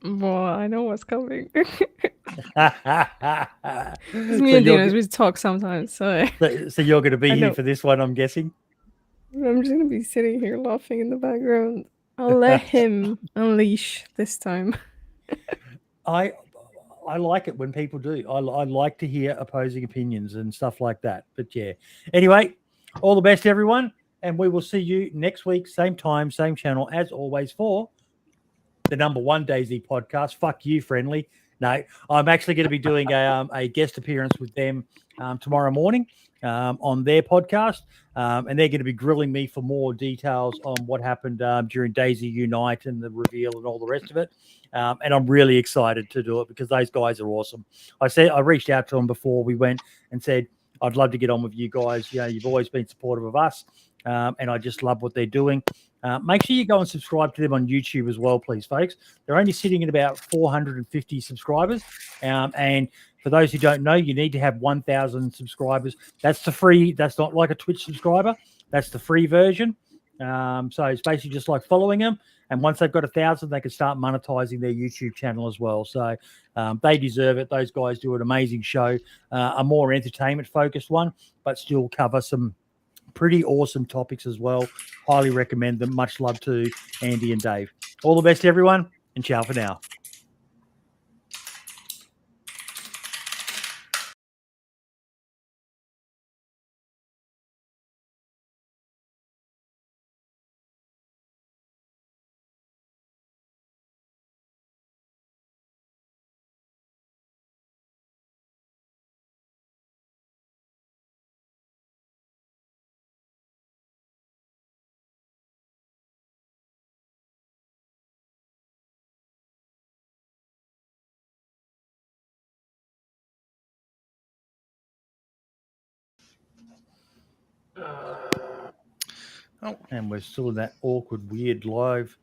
Well, I know what's coming. so, It's me and you're, Dinos, we talk sometimes, so so you're going to be I here know. for this one, I'm guessing. I'm just gonna be sitting here laughing in the background. I'll let him unleash this time. I like it when people do. I like to hear opposing opinions and stuff like that. But yeah. Anyway, all the best, everyone. And we will see you next week, same time, same channel, as always, for the #1 DayZ podcast. Fuck you, friendly. No, I'm actually going to be doing a guest appearance with them tomorrow morning on their podcast. And they're going to be grilling me for more details on what happened during DayZ Unite and the reveal and all the rest of it. And I'm really excited to do it because those guys are awesome. I reached out to them before we went and said, I'd love to get on with you guys. You know, you've always been supportive of us. And I just love what they're doing. Make sure you go and subscribe to them on YouTube as well, please, folks. They're only sitting at about 450 subscribers. And for those who don't know, you need to have 1,000 subscribers. That's the free. That's not like a Twitch subscriber. That's the free version. So it's basically just like following them. And once they've got 1,000, they can start monetizing their YouTube channel as well. So they deserve it. Those guys do an amazing show, a more entertainment-focused one, but still cover some pretty awesome topics as well. Highly recommend them. Much love to Andy and Dave. All the best, everyone, and ciao for now. Oh. And we're still in that awkward, weird live